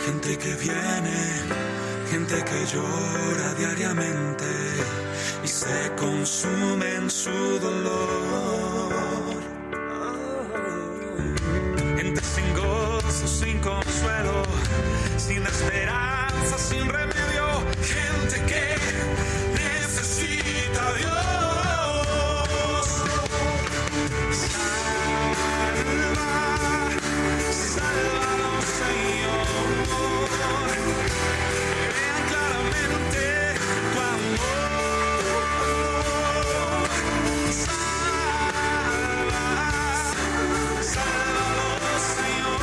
gente que viene, gente que llora diariamente y se consume en su dolor. Gente sin gozo, sin consuelo, sin esperanza, sin remedio, gente que necesita a Dios. Sálvanos, Señor, que vean claramente tu amor. Sálvanos, Señor,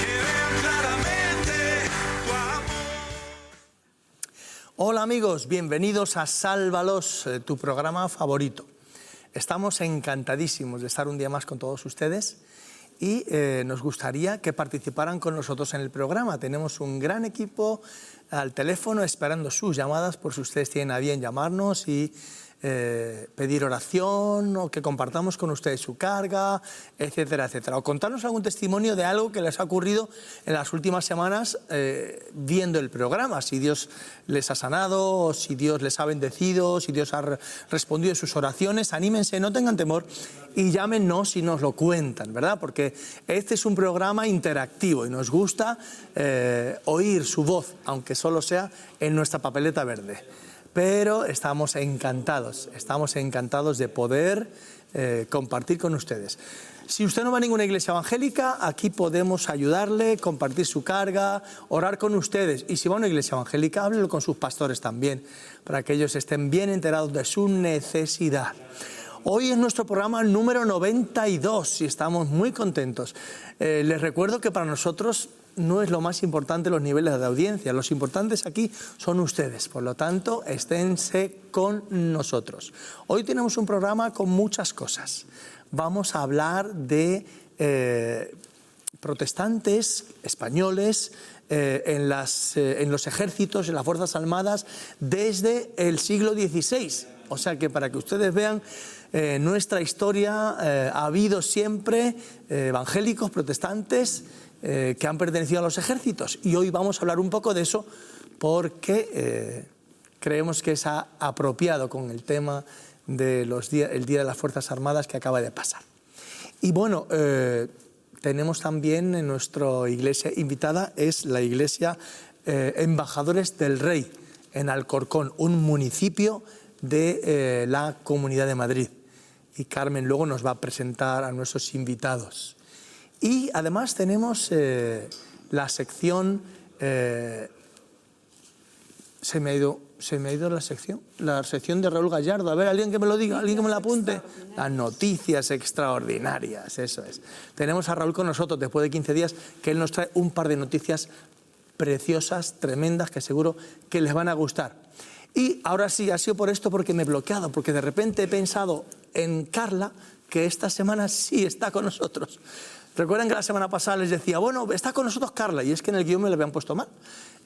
que vean claramente tu amor. Hola amigos, bienvenidos a Sálvalos, tu programa favorito. Estamos encantadísimos de estar un día más con todos ustedes y nos gustaría que participaran con nosotros en el programa. Tenemos un gran equipo al teléfono esperando sus llamadas por si ustedes tienen a bien llamarnos y pedir oración o que compartamos con ustedes su carga, etcétera, etcétera. O contarnos algún testimonio de algo que les ha ocurrido en las últimas semanas viendo el programa. Si Dios les ha sanado, o si Dios les ha bendecido, si Dios ha respondido a sus oraciones. Anímense, no tengan temor y llámenos y nos lo cuentan, ¿verdad? Porque este es un programa interactivo y nos gusta oír su voz, aunque solo sea en nuestra papeleta verde. Pero estamos encantados de poder compartir con ustedes. Si usted no va a ninguna iglesia evangélica, aquí podemos ayudarle, compartir su carga, orar con ustedes. Y si va a una iglesia evangélica, háblelo con sus pastores también, para que ellos estén bien enterados de su necesidad. Hoy es nuestro programa número 92 y estamos muy contentos. Les recuerdo que para nosotros no es lo más importante los niveles de audiencia, los importantes aquí son ustedes, por lo tanto, esténse con nosotros. Hoy tenemos un programa con muchas cosas. Vamos a hablar de protestantes españoles en los ejércitos, en las Fuerzas Armadas, desde el siglo XVI. O sea que para que ustedes vean nuestra historia, ha habido siempre evangélicos, protestantes, que han pertenecido a los ejércitos. Y hoy vamos a hablar un poco de eso porque creemos que es apropiado con el tema de el Día de las Fuerzas Armadas que acaba de pasar. Y bueno, tenemos también en nuestra iglesia invitada, es la iglesia Embajadores del Rey, en Alcorcón, un municipio de la Comunidad de Madrid. Y Carmen luego nos va a presentar a nuestros invitados. Y además tenemos la sección, se me ha ido la sección de Raúl Gallardo. A ver, alguien que me lo diga, alguien que me lo apunte. Las noticias extraordinarias, eso es. Tenemos a Raúl con nosotros después de 15 días, que él nos trae un par de noticias preciosas, tremendas, que seguro que les van a gustar. Y ahora sí, ha sido por esto porque me he bloqueado, porque de repente he pensado en Carla, que esta semana sí está con nosotros. Recuerden que la semana pasada les decía, bueno, está con nosotros Carla, y es que en el guión me lo habían puesto mal.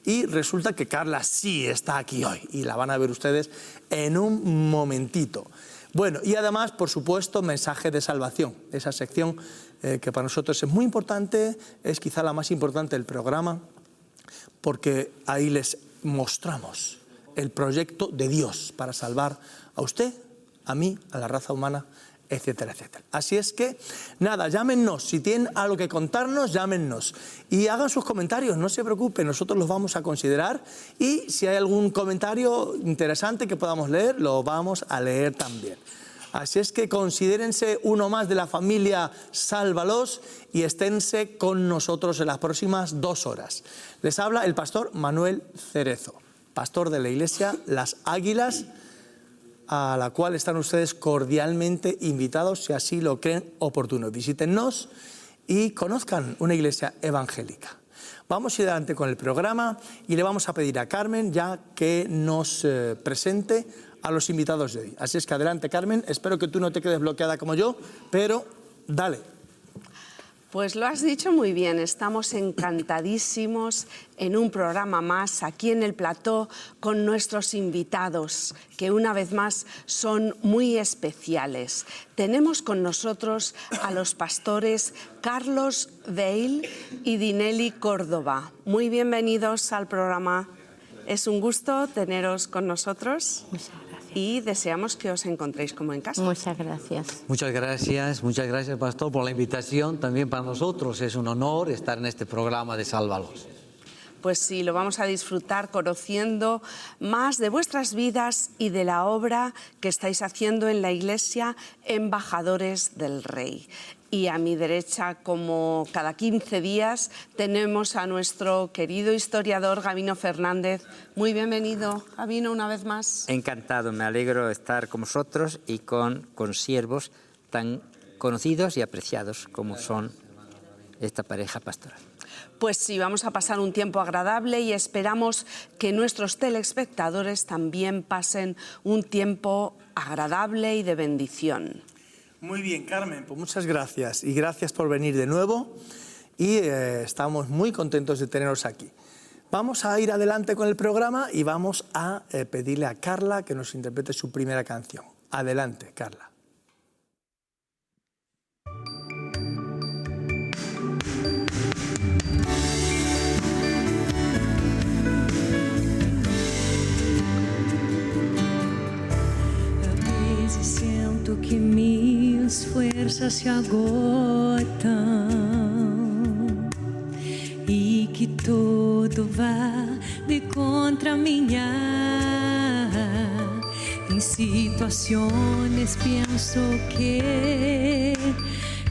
Y resulta que Carla sí está aquí hoy, y la van a ver ustedes en un momentito. Bueno, y además, por supuesto, mensaje de salvación, esa sección que para nosotros es muy importante, es quizá la más importante del programa, porque ahí les mostramos el proyecto de Dios para salvar a usted, a mí, a la raza humana, etcétera, etcétera. Así es que, nada, llámennos, si tienen algo que contarnos, llámennos. Y hagan sus comentarios, no se preocupen, nosotros los vamos a considerar. Y si hay algún comentario interesante que podamos leer, lo vamos a leer también. Así es que considérense uno más de la familia Sálvalos y esténse con nosotros en las próximas 2 horas. Les habla el pastor Manuel Cerezo, pastor de la iglesia Las Águilas, a la cual están ustedes cordialmente invitados si así lo creen oportuno. Visítennos y conozcan una iglesia evangélica. Vamos a ir adelante con el programa y le vamos a pedir a Carmen ya que nos presente a los invitados de hoy. Así es que adelante, Carmen. Espero que tú no te quedes bloqueada como yo, pero dale. Pues lo has dicho muy bien, estamos encantadísimos en un programa más aquí en el plató con nuestros invitados, que una vez más son muy especiales. Tenemos con nosotros a los pastores Carlos Veil y Dinelly Córdoba. Muy bienvenidos al programa. Es un gusto teneros con nosotros. Muchas gracias. Y deseamos que os encontréis como en casa. Muchas gracias. Muchas gracias, Pastor, por la invitación. También para nosotros es un honor estar en este programa de Sálvalos. Pues sí, lo vamos a disfrutar conociendo más de vuestras vidas y de la obra que estáis haciendo en la Iglesia, Embajadores del Rey. Y a mi derecha, como cada 15 días, tenemos a nuestro querido historiador Gabino Fernández. Muy bienvenido, Gabino, una vez más. Encantado, me alegro de estar con vosotros y con siervos tan conocidos y apreciados como son esta pareja pastoral. Pues sí, vamos a pasar un tiempo agradable y esperamos que nuestros telespectadores también pasen un tiempo agradable y de bendición. Muy bien, Carmen, pues muchas gracias y gracias por venir de nuevo y estamos muy contentos de teneros aquí. Vamos a ir adelante con el programa y vamos a pedirle a Carla que nos interprete su primera canción. Adelante, Carla. Siento que mis fuerzas se agotan e que todo va de contra minha. Em situações penso que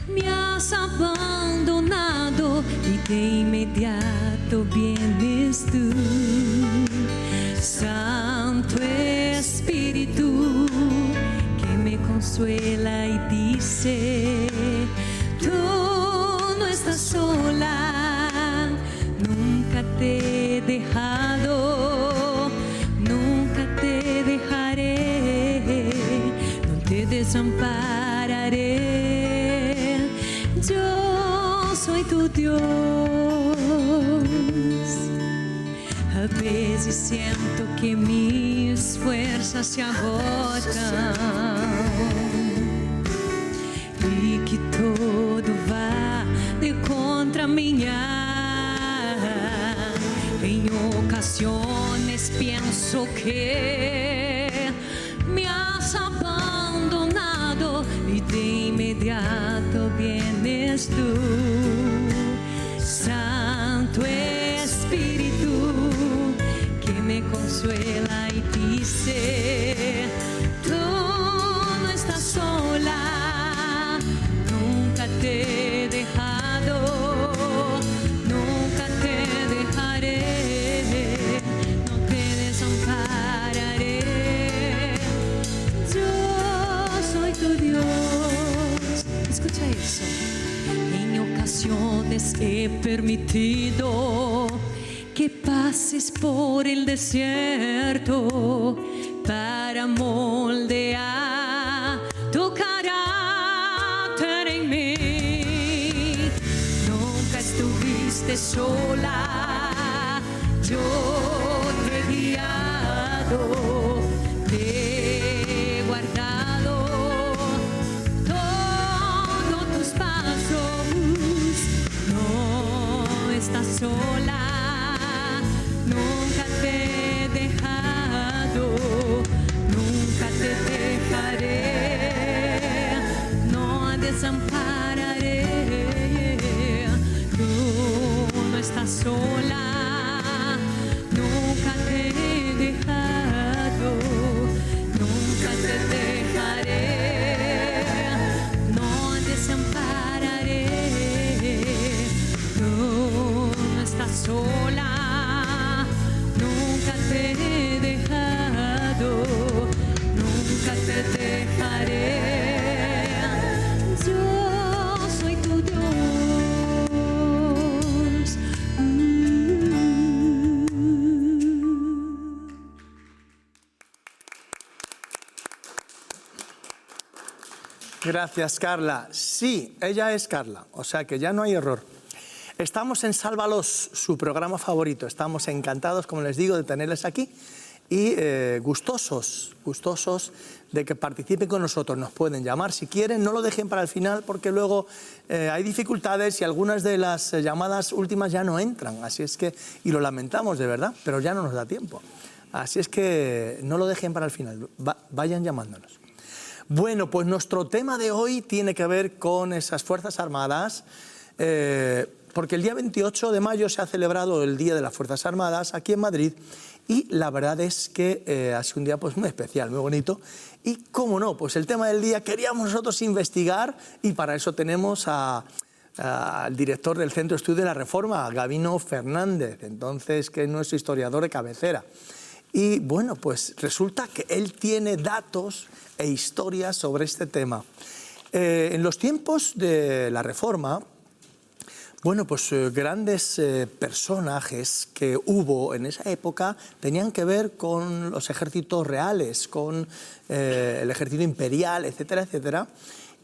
me has abandonado e de imediato vienes tú, Santo Espíritu, me consuela y dice, tú no estás sola, nunca te he dejado, nunca te dejaré, no te desampararé, yo soy tu Dios. A veces siento que mis fuerzas se agotan e que todo va de contra minha. Em ocasiões penso que me has abandonado e de imediato vienes tú, Santo Espíritu, que me consuela y dice, tú no estás sola, nunca te he dejado, nunca te dejaré, no te desampararé, yo soy tu Dios. Escucha eso. En ocasiones he permitido que pases por el desierto para moldear tu carácter en mí. Nunca estuviste sola, yo te he guiado, te he guardado todos tus pasos. No estás sola, nunca te he dejado, nunca te dejaré, no desampararé. Tú no estás sola, nunca te he dejado, nunca te dejaré, no desampararé. Tú no estás sola, nunca Gracias, Carla. Sí, ella es Carla, o sea que ya no hay error. Estamos en Sálvalos, su programa favorito. Estamos encantados, como les digo, de tenerles aquí y gustosos de que participen con nosotros. Nos pueden llamar si quieren, no lo dejen para el final porque luego hay dificultades y algunas de las llamadas últimas ya no entran. Así es que, y lo lamentamos de verdad, pero ya no nos da tiempo. Así es que no lo dejen para el final, vayan llamándonos. Bueno, pues nuestro tema de hoy tiene que ver con esas Fuerzas Armadas, porque el día 28 de mayo se ha celebrado el Día de las Fuerzas Armadas aquí en Madrid y la verdad es que ha sido un día pues muy especial, muy bonito. Y cómo no, pues el tema del día queríamos nosotros investigar y para eso tenemos al director del Centro de Estudio de la Reforma, Gabino Fernández, entonces que es nuestro historiador de cabecera. Y bueno, pues resulta que él tiene datos e historias sobre este tema. En los tiempos de la Reforma, bueno, pues grandes personajes que hubo en esa época tenían que ver con los ejércitos reales, con el ejército imperial, etcétera, etcétera.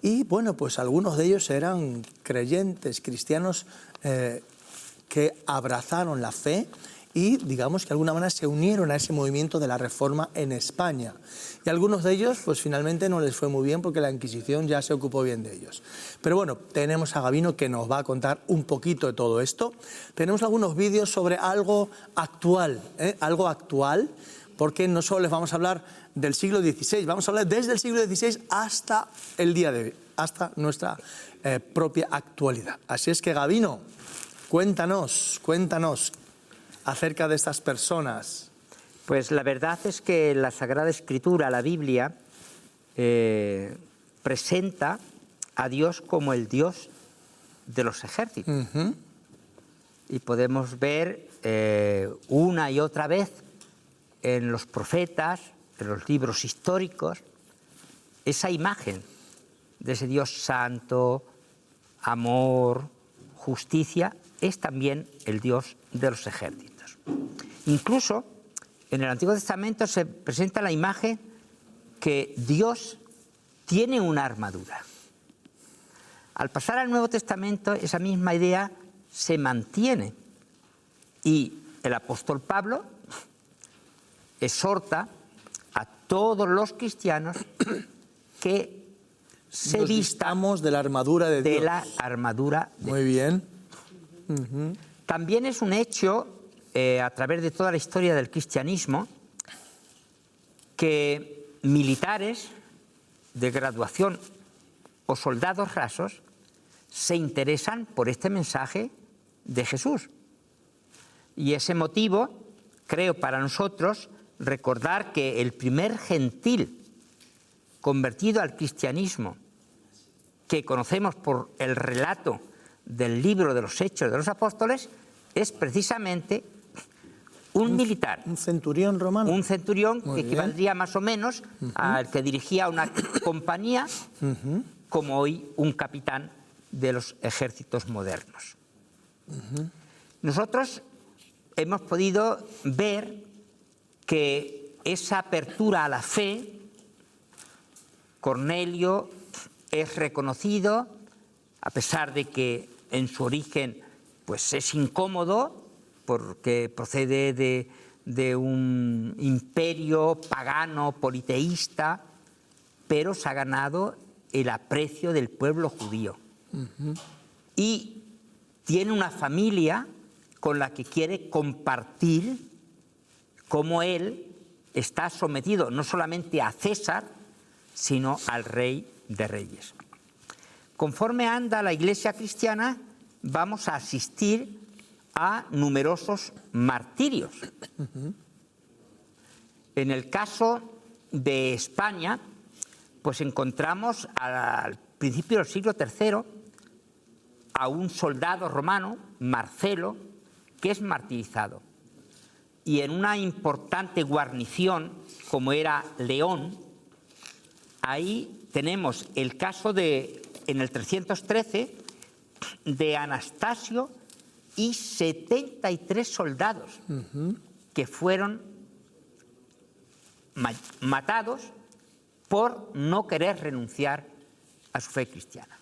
Y bueno, pues algunos de ellos eran creyentes, cristianos que abrazaron la fe y digamos que de alguna manera se unieron a ese movimiento de la Reforma en España. Y algunos de ellos pues finalmente no les fue muy bien porque la Inquisición ya se ocupó bien de ellos. Pero bueno, tenemos a Gabino que nos va a contar un poquito de todo esto. Tenemos algunos vídeos sobre algo actual, porque no solo les vamos a hablar del siglo XVI, vamos a hablar desde el siglo XVI hasta el día de hoy, hasta nuestra propia actualidad. Así es que Gabino, cuéntanos acerca de estas personas. Pues la verdad es que la Sagrada Escritura, la Biblia, presenta a Dios como el Dios de los ejércitos. Y podemos ver una y otra vez en los profetas, en los libros históricos, esa imagen de ese Dios santo, amor, justicia, es también el Dios de los ejércitos. Incluso en el Antiguo Testamento se presenta la imagen que Dios tiene una armadura. Al pasar al Nuevo Testamento, esa misma idea se mantiene y el apóstol Pablo exhorta a todos los cristianos que se Nos vistan vistamos de la armadura de Dios. de la armadura de Muy bien. También es un hecho, a través de toda la historia del cristianismo, que militares de graduación o soldados rasos se interesan por este mensaje de Jesús. Y ese motivo, creo, para nosotros, recordar que el primer gentil convertido al cristianismo, que conocemos por el relato del libro de los Hechos de los Apóstoles, es precisamente un militar. Un centurión romano. Un centurión Muy que bien. equivaldría más o menos al que dirigía una compañía, como hoy un capitán de los ejércitos modernos. Nosotros hemos podido ver que esa apertura a la fe, Cornelio es reconocido, a pesar de que en su origen pues es incómodo, porque procede de un imperio pagano, politeísta, pero se ha ganado el aprecio del pueblo judío. Y tiene una familia con la que quiere compartir cómo él está sometido no solamente a César, sino al Rey de Reyes. Conforme anda la Iglesia cristiana, vamos a asistir a numerosos martirios. En el caso de España, pues encontramos al principio del siglo III a un soldado romano, Marcelo, que es martirizado. Y en una importante guarnición, como era León, ahí tenemos el caso de, en el 313, de Anastasio y 73 soldados que fueron matados por no querer renunciar a su fe cristiana.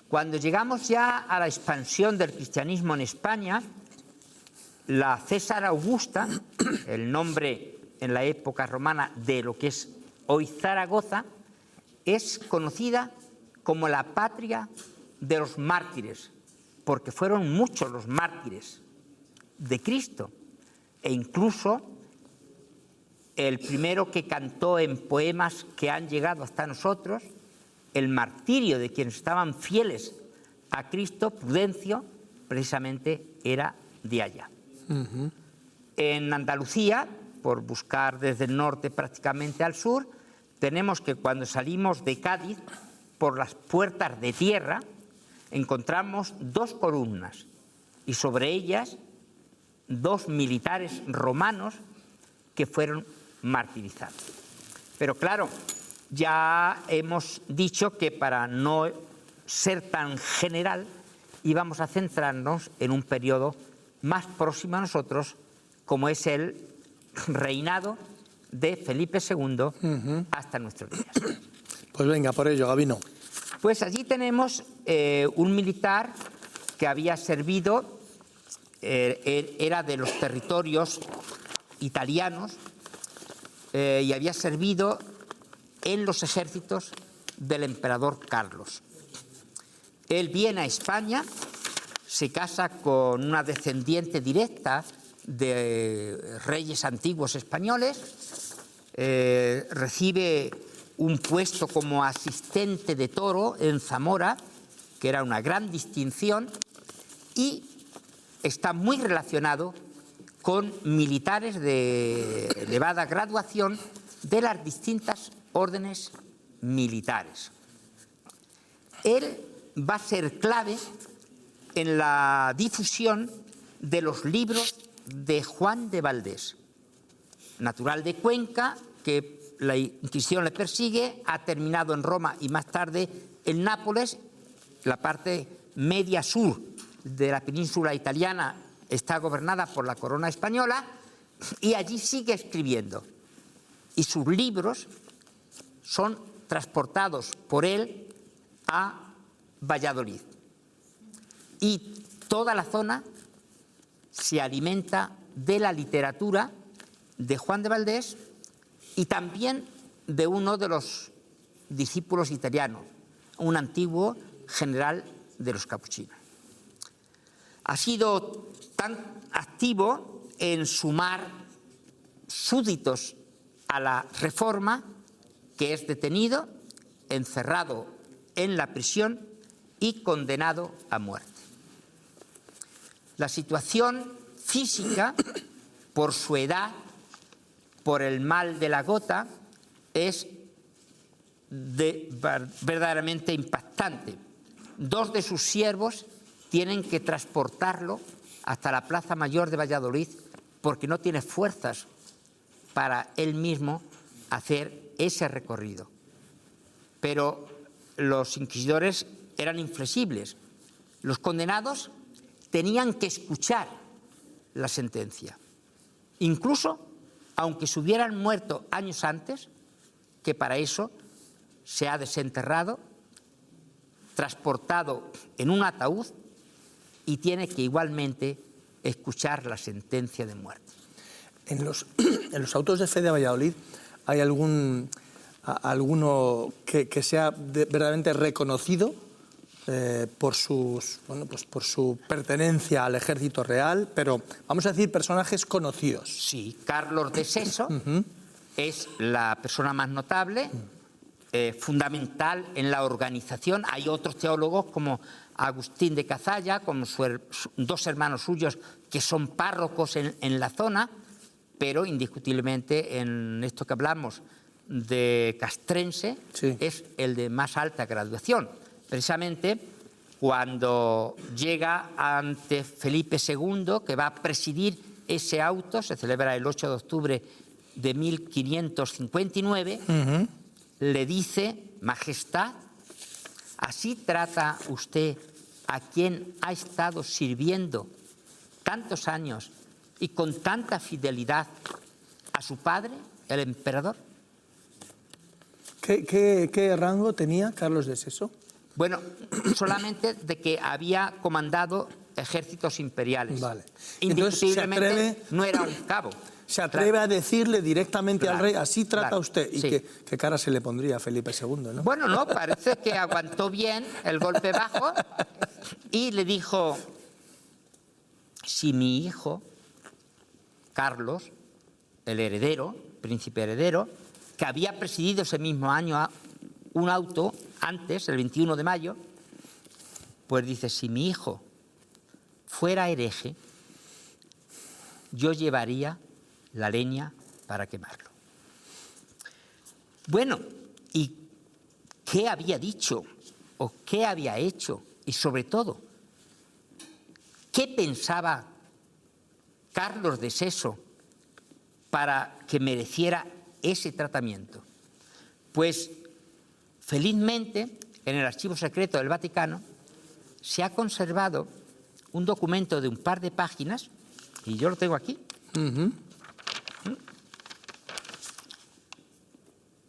Cuando llegamos ya a la expansión del cristianismo en España, la César Augusta, el nombre en la época romana de lo que es hoy Zaragoza, es conocida como la patria de los mártires, porque fueron muchos los mártires de Cristo, e incluso el primero que cantó en poemas que han llegado hasta nosotros, el martirio de quienes estaban fieles a Cristo, Prudencio, precisamente era de allá. En Andalucía, por buscar desde el norte prácticamente al sur, tenemos que cuando salimos de Cádiz, por las puertas de tierra, encontramos 2 columnas y sobre ellas 2 militares romanos que fueron martirizados. Pero claro, ya hemos dicho que para no ser tan general íbamos a centrarnos en un periodo más próximo a nosotros, como es el reinado de Felipe II hasta nuestros días. Pues venga, por ello, Gabino. Pues allí tenemos un militar que había servido, era de los territorios italianos y había servido en los ejércitos del emperador Carlos. Él viene a España, se casa con una descendiente directa de reyes antiguos españoles, recibe un puesto como asistente de toro en Zamora, que era una gran distinción, y está muy relacionado con militares de elevada graduación de las distintas órdenes militares. Él va a ser clave en la difusión de los libros de Juan de Valdés, natural de Cuenca, que la Inquisición le persigue, ha terminado en Roma y más tarde en Nápoles. La parte media sur de la península italiana está gobernada por la corona española y allí sigue escribiendo. Y sus libros son transportados por él a Valladolid. Y toda la zona se alimenta de la literatura de Juan de Valdés y también de uno de los discípulos italianos, un antiguo general de los capuchinos. Ha sido tan activo en sumar súbditos a la Reforma que es detenido, encerrado en la prisión y condenado a muerte. La situación física, por su edad, por el mal de la gota, es verdaderamente impactante. 2 de sus siervos tienen que transportarlo hasta la Plaza Mayor de Valladolid porque no tiene fuerzas para él mismo hacer ese recorrido. Pero los inquisidores eran inflexibles. Los condenados tenían que escuchar la sentencia, incluso aunque se hubieran muerto años antes, que para eso se ha desenterrado, transportado en un ataúd y tiene que igualmente escuchar la sentencia de muerte. En los autos de fe de Valladolid hay alguno que sea verdaderamente reconocido por su pertenencia al ejército real, pero vamos a decir personajes conocidos. Sí, Carlos de Seso es la persona más notable, fundamental en la organización. Hay otros teólogos como Agustín de Cazalla, como 2 hermanos suyos que son párrocos en la zona, pero indiscutiblemente en esto que hablamos de castrense, sí, es el de más alta graduación. Precisamente cuando llega ante Felipe II, que va a presidir ese auto, se celebra el 8 de octubre de 1559, le dice: Majestad, ¿así trata usted a quien ha estado sirviendo tantos años y con tanta fidelidad a su padre, el emperador? ¿Qué rango tenía Carlos de Seso? Bueno, solamente de que había comandado ejércitos imperiales. Vale. Entonces, indiscutiblemente no era un cabo. ¿Se atreve a decirle directamente al Claro, rey, así trata claro, usted? ¿Y sí. qué cara se le pondría a Felipe II, no? Bueno, no, parece que aguantó bien el golpe bajo y le dijo, si mi hijo, Carlos, el heredero, príncipe heredero, que había presidido ese mismo año un auto antes, el 21 de mayo, pues dice, si mi hijo fuera hereje, yo llevaría la leña para quemarlo. Bueno, ¿y qué había dicho o qué había hecho? Y sobre todo, ¿qué pensaba Carlos de Seso para que mereciera ese tratamiento? Pues felizmente en el archivo secreto del Vaticano se ha conservado un documento de un par de páginas, y yo lo tengo aquí,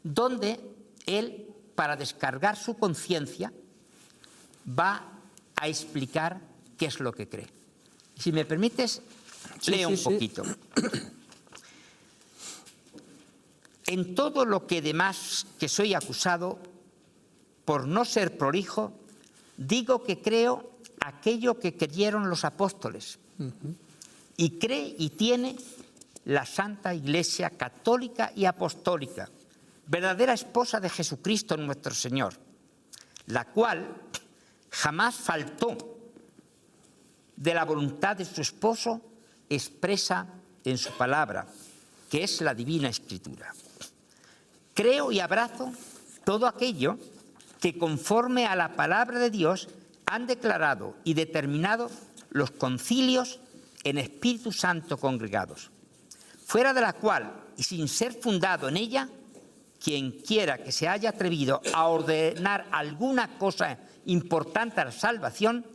donde él, para descargar su conciencia, va a explicar qué es lo que cree. Si me permites, leo un poquito. En todo lo que demás que soy acusado, por no ser prolijo, digo que creo aquello que creyeron los apóstoles, y cree y tiene la Santa Iglesia Católica y Apostólica, verdadera esposa de Jesucristo nuestro Señor, la cual jamás faltó de la voluntad de su esposo expresa en su palabra, que es la Divina Escritura. Creo y abrazo todo aquello que conforme a la palabra de Dios han declarado y determinado los concilios en Espíritu Santo congregados, fuera de la cual y sin ser fundado en ella, quien quiera que se haya atrevido a ordenar alguna cosa importante a la salvación,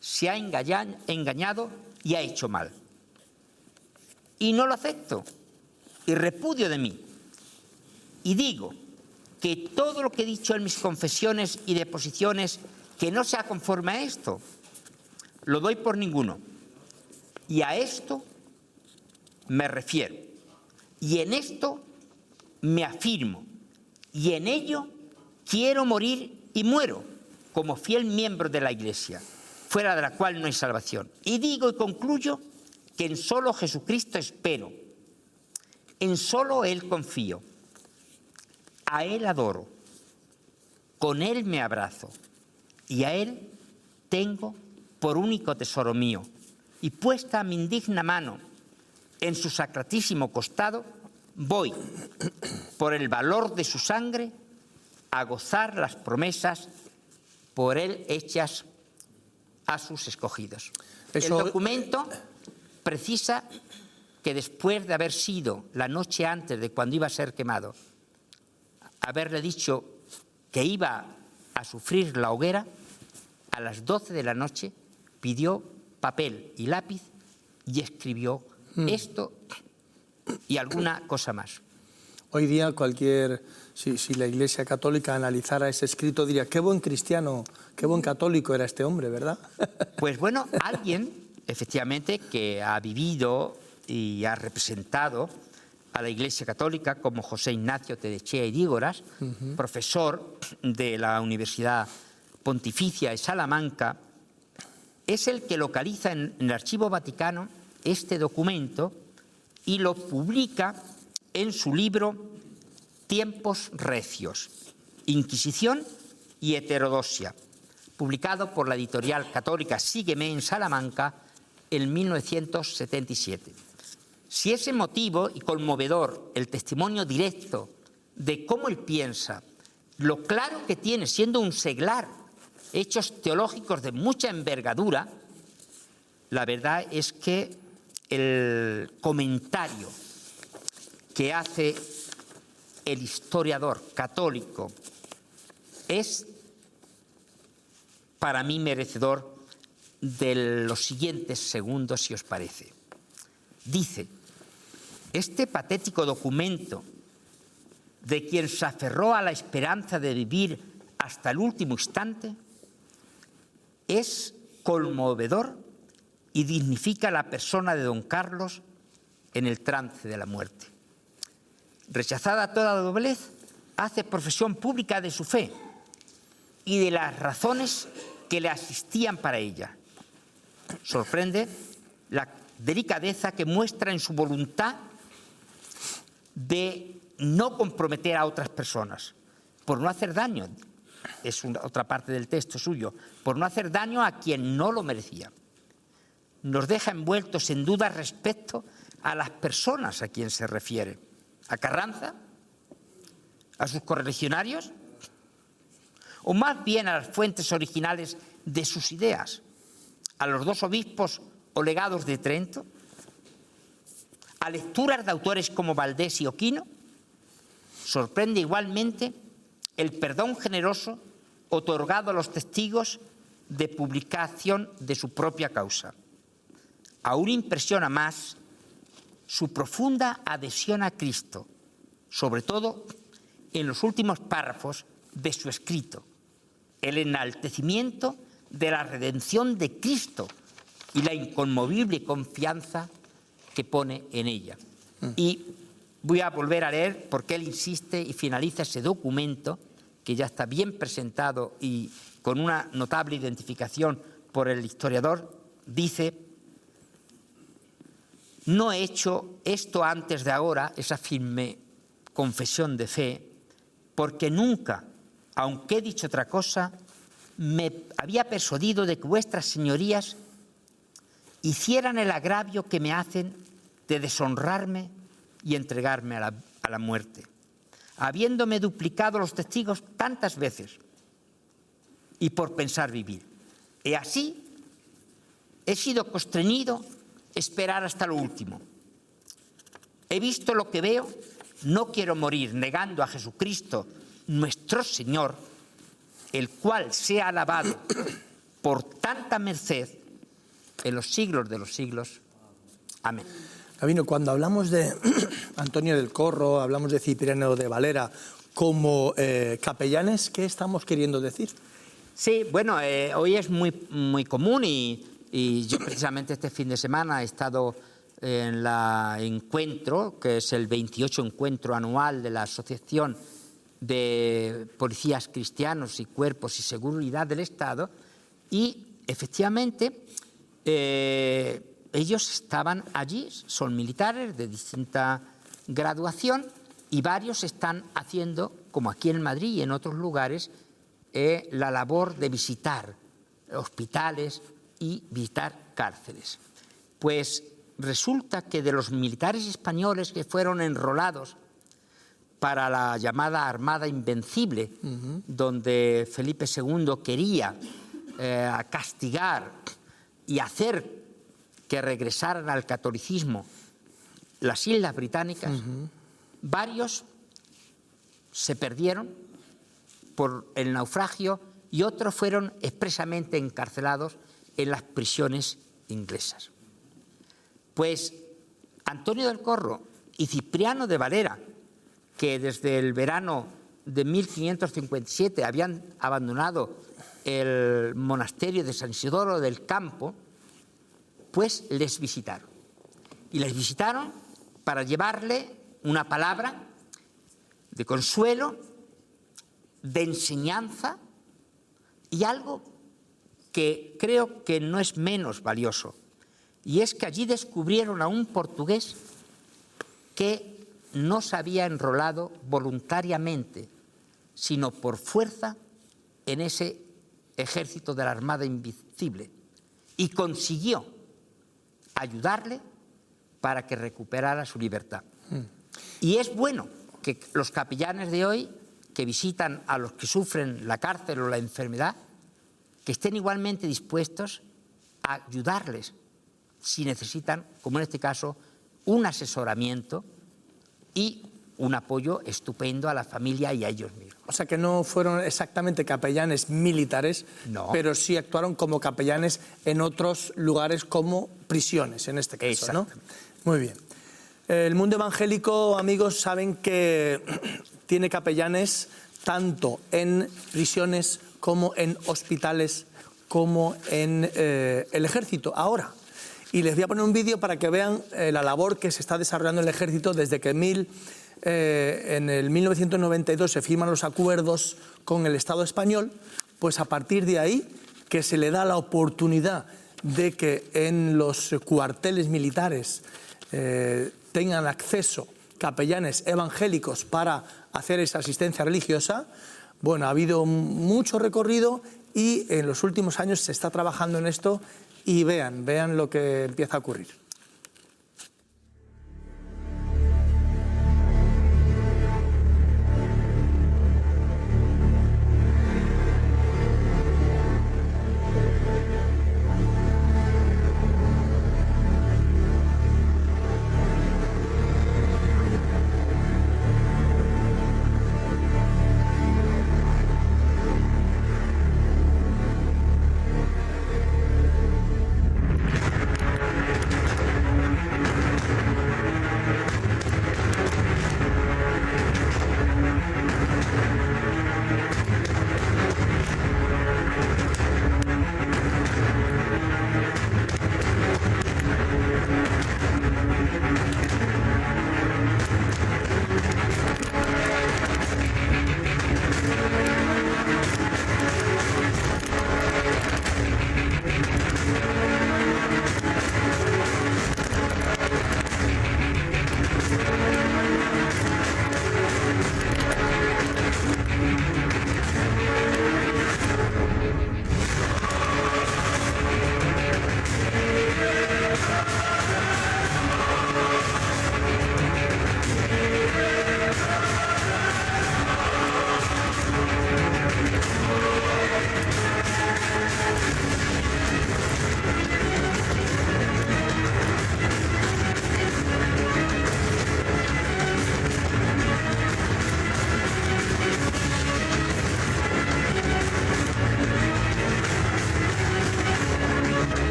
se ha engañado y ha hecho mal. Y no lo acepto, y repudio de mí. Y digo que todo lo que he dicho en mis confesiones y deposiciones que no sea conforme a esto, lo doy por ninguno. Y a esto me refiero. Y en esto me afirmo, y en ello quiero morir y muero como fiel miembro de la Iglesia, fuera de la cual no hay salvación. Y digo y concluyo que en solo Jesucristo espero, en solo Él confío, a Él adoro, con Él me abrazo, y a Él tengo por único tesoro mío, y puesta mi indigna mano en su sacratísimo costado, voy, por el valor de su sangre, a gozar las promesas por él hechas a sus escogidos. El documento precisa que después de haber sido la noche antes de cuando iba a ser quemado, haberle dicho que iba a sufrir la hoguera, a las 12 de la noche pidió papel y lápiz y escribió esto y alguna cosa más. Hoy día si la Iglesia Católica analizara ese escrito diría, qué buen cristiano, qué buen católico era este hombre, ¿verdad? Pues bueno, alguien efectivamente que ha vivido y ha representado a la Iglesia Católica como José Ignacio Tedechea y Dígoras, profesor de la Universidad Pontificia de Salamanca, es el que localiza en el Archivo Vaticano este documento y lo publica en su libro Tiempos Recios, Inquisición y Heterodoxia, publicado por la editorial católica Sígueme en Salamanca en 1977. Si es emotivo y conmovedor el testimonio directo de cómo él piensa, lo claro que tiene, siendo un seglar, hechos teológicos de mucha envergadura, la verdad es que el comentario que hace el historiador católico es para mí merecedor de los siguientes segundos, si os parece. Dice, este patético documento de quien se aferró a la esperanza de vivir hasta el último instante, es conmovedor y dignifica la persona de don Carlos en el trance de la muerte. Rechazada toda doblez, hace profesión pública de su fe y de las razones que le asistían para ella. Sorprende la delicadeza que muestra en su voluntad de no comprometer a otras personas, por no hacer daño, es otra parte del texto suyo, por no hacer daño a quien no lo merecía. Nos deja envueltos en dudas respecto a las personas a quien se refiere. ¿A Carranza? ¿A sus correligionarios? ¿O más bien a las fuentes originales de sus ideas? ¿A los dos obispos o legados de Trento? ¿A lecturas de autores como Valdés y Oquino? Sorprende igualmente el perdón generoso otorgado a los testigos de publicación de su propia causa. Aún impresiona más su profunda adhesión a Cristo, sobre todo en los últimos párrafos de su escrito, el enaltecimiento de la redención de Cristo y la inconmovible confianza que pone en ella. Y voy a volver a leer porque él insiste y finaliza ese documento que ya está bien presentado y con una notable identificación por el historiador. Dice: no he hecho esto antes de ahora, esa firme confesión de fe, porque nunca, aunque he dicho otra cosa, me había persuadido de que vuestras señorías hicieran el agravio que me hacen de deshonrarme y entregarme a la muerte, habiéndome duplicado los testigos tantas veces y por pensar vivir. Y así he sido constreñido a esperar hasta lo último. He visto lo que veo, no quiero morir negando a Jesucristo, nuestro Señor, el cual sea alabado por tanta merced en los siglos de los siglos. Amén. Gabino, cuando hablamos de Antonio del Corro, hablamos de Cipriano de Valera como capellanes, ¿qué estamos queriendo decir? Sí, bueno, hoy es muy común y yo precisamente este fin de semana he estado en la encuentro, que es el 28 encuentro anual de la Asociación de Policías Cristianos y Cuerpos y Seguridad del Estado, y efectivamente ellos estaban allí, son militares de distinta graduación y varios están haciendo, como aquí en Madrid y en otros lugares, la labor de visitar hospitales y visitar cárceles. Pues resulta que de los militares españoles que fueron enrolados para la llamada Armada Invencible, donde Felipe II quería castigar y hacer que regresaran al catolicismo las Islas Británicas, varios se perdieron por el naufragio y otros fueron expresamente encarcelados en las prisiones inglesas. Pues Antonio del Corro y Cipriano de Valera, que desde el verano de 1557 habían abandonado el monasterio de San Isidoro del Campo, pues les visitaron. Y les visitaron para llevarle una palabra de consuelo, de enseñanza y algo que creo que no es menos valioso. Y es que allí descubrieron a un portugués que no se había enrolado voluntariamente, sino por fuerza en ese ejército de la Armada Invencible, y consiguió ayudarle para que recuperara su libertad. Y es bueno que los capellanes de hoy, que visitan a los que sufren la cárcel o la enfermedad, que estén igualmente dispuestos a ayudarles si necesitan, como en este caso, un asesoramiento y un apoyo estupendo a la familia y a ellos mismos. O sea, que no fueron exactamente capellanes militares, no, pero sí actuaron como capellanes en otros lugares como prisiones, en este caso, ¿no? Muy bien. El mundo evangélico, amigos, saben que tiene capellanes tanto en prisiones como en hospitales, como en el ejército, ahora. Y les voy a poner un vídeo para que vean la labor que se está desarrollando en el ejército desde que en el 1992 se firman los acuerdos con el Estado español, pues a partir de ahí que se le da la oportunidad de que en los cuarteles militares tengan acceso capellanes evangélicos para hacer esa asistencia religiosa. Bueno, ha habido mucho recorrido y en los últimos años se está trabajando en esto y vean lo que empieza a ocurrir.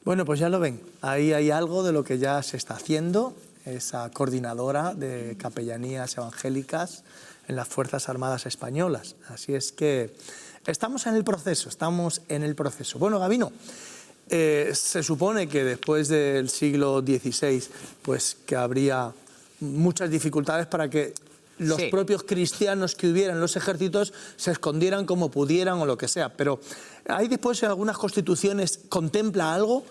Bueno, pues ya lo ven, ahí hay algo de lo que ya se está haciendo, esa coordinadora de capellanías evangélicas en las Fuerzas Armadas Españolas. Así es que estamos en el proceso, Bueno, Gabino, se supone que después del siglo XVI, pues que habría muchas dificultades para que los propios cristianos que hubieran en los ejércitos se escondieran como pudieran o lo que sea. Pero ¿hay después en algunas constituciones contempla algo?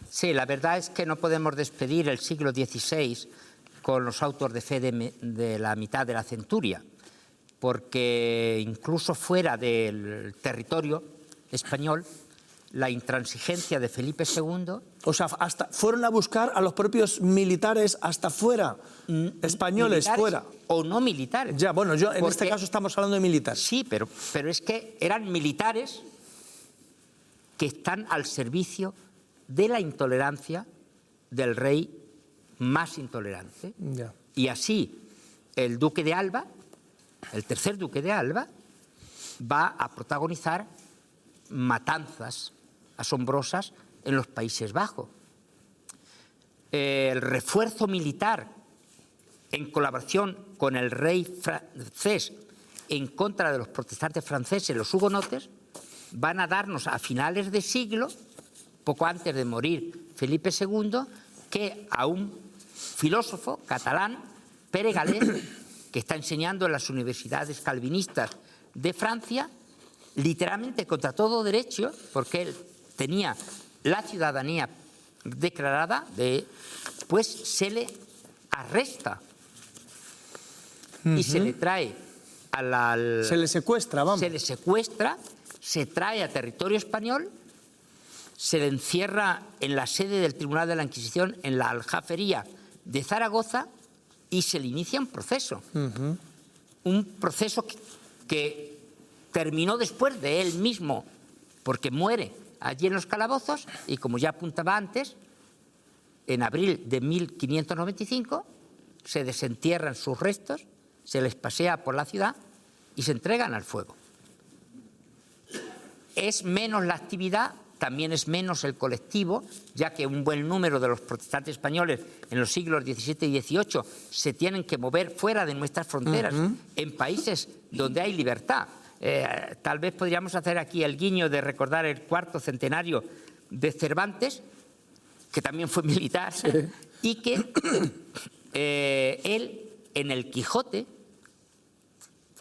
Sí, la verdad es que no podemos despedir el siglo XVI con los autos de fe de la mitad de la centuria, porque incluso fuera del territorio español, la intransigencia de Felipe II... O sea, hasta fueron a buscar a los propios militares hasta fuera, españoles militares fuera. O no militares. Ya, bueno, en este caso estamos hablando de militares. Sí, pero es que eran militares que están al servicio de la intolerancia del rey más intolerante. Ya. Y así el duque de Alba, el tercer duque de Alba, va a protagonizar matanzas asombrosas en los Países Bajos. El refuerzo militar en colaboración con el rey francés en contra de los protestantes franceses, los hugonotes, van a darnos a finales de siglo, poco antes de morir Felipe II, que a un filósofo catalán, Pere Galè, que está enseñando en las universidades calvinistas de Francia, literalmente contra todo derecho, porque él tenía la ciudadanía declarada, pues se le arresta y se le trae se le secuestra, vamos. Se le secuestra, se trae a territorio español, se le encierra en la sede del Tribunal de la Inquisición, en la Aljafería de Zaragoza, y se le inicia un proceso. Un proceso que terminó después de él mismo porque muere allí en los calabozos y, como ya apuntaba antes, en abril de 1595 se desentierran sus restos, se les pasea por la ciudad y se entregan al fuego. Es menos la actividad, también es menos el colectivo, ya que un buen número de los protestantes españoles en los siglos XVII y XVIII se tienen que mover fuera de nuestras fronteras, en países donde hay libertad. Tal vez podríamos hacer aquí el guiño de recordar el cuarto centenario de Cervantes, que también fue militar, y que él, en el Quijote,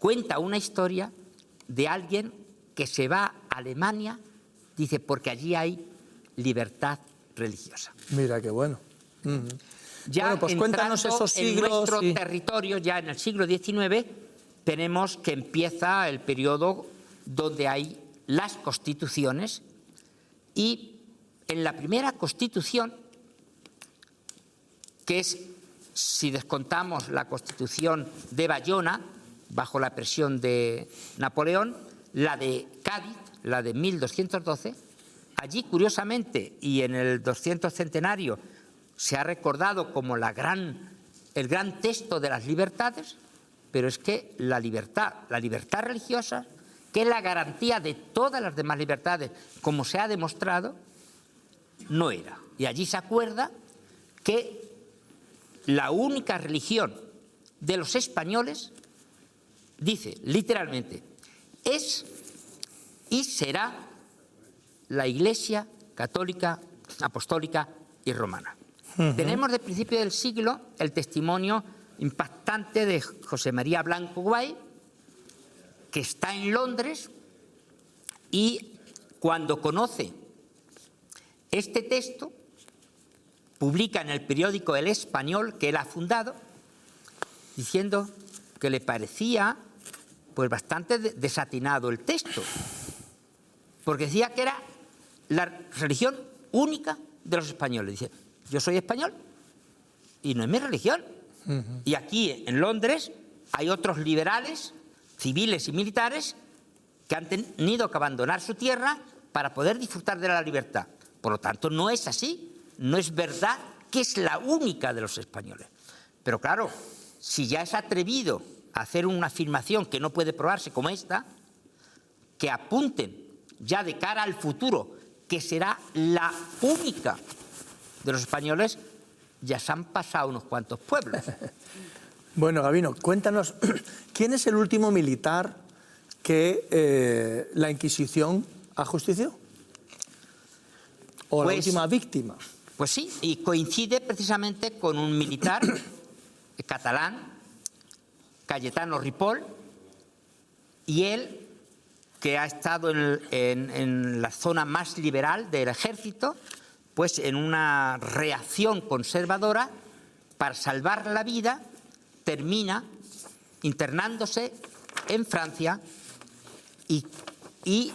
cuenta una historia de alguien que se va a Alemania, dice, porque allí hay libertad religiosa. Mira qué bueno. Ya Bueno, pues cuéntanos entrando esos en siglos. nuestro y- territorio, ya en el siglo XIX, tenemos que empieza el periodo donde hay las constituciones, y en la primera constitución, que es, si descontamos la constitución de Bayona, bajo la presión de Napoleón, la de Cádiz, la de 1212, allí curiosamente, y en el 200 centenario, se ha recordado como el gran texto de las libertades, pero es que la libertad religiosa, que es la garantía de todas las demás libertades, como se ha demostrado, no era. Y allí se acuerda que la única religión de los españoles, dice literalmente, es y será la Iglesia católica, apostólica y romana. Tenemos de principio del siglo el testimonio impactante de José María Blanco Guay, que está en Londres, y cuando conoce este texto, publica en el periódico El Español, que él ha fundado, diciendo que le parecía pues bastante desatinado el texto, porque decía que era la religión única de los españoles. Dice, yo soy español y no es mi religión. Y aquí en Londres hay otros liberales, civiles y militares, que han tenido que abandonar su tierra para poder disfrutar de la libertad. Por lo tanto, no es así, no es verdad que es la única de los españoles. Pero claro, si ya es atrevido a hacer una afirmación que no puede probarse como esta, que apunten ya de cara al futuro que será la única de los españoles, ya se han pasado unos cuantos pueblos. Bueno, Gabino, cuéntanos, ¿quién es el último militar que la Inquisición ajusticiou? ¿O la Pues- última víctima? Pues sí, y coincide precisamente con un militar catalán, Cayetano Ripoll, y él, que ha estado en la zona más liberal del ejército, pues en una reacción conservadora, para salvar la vida, termina internándose en Francia y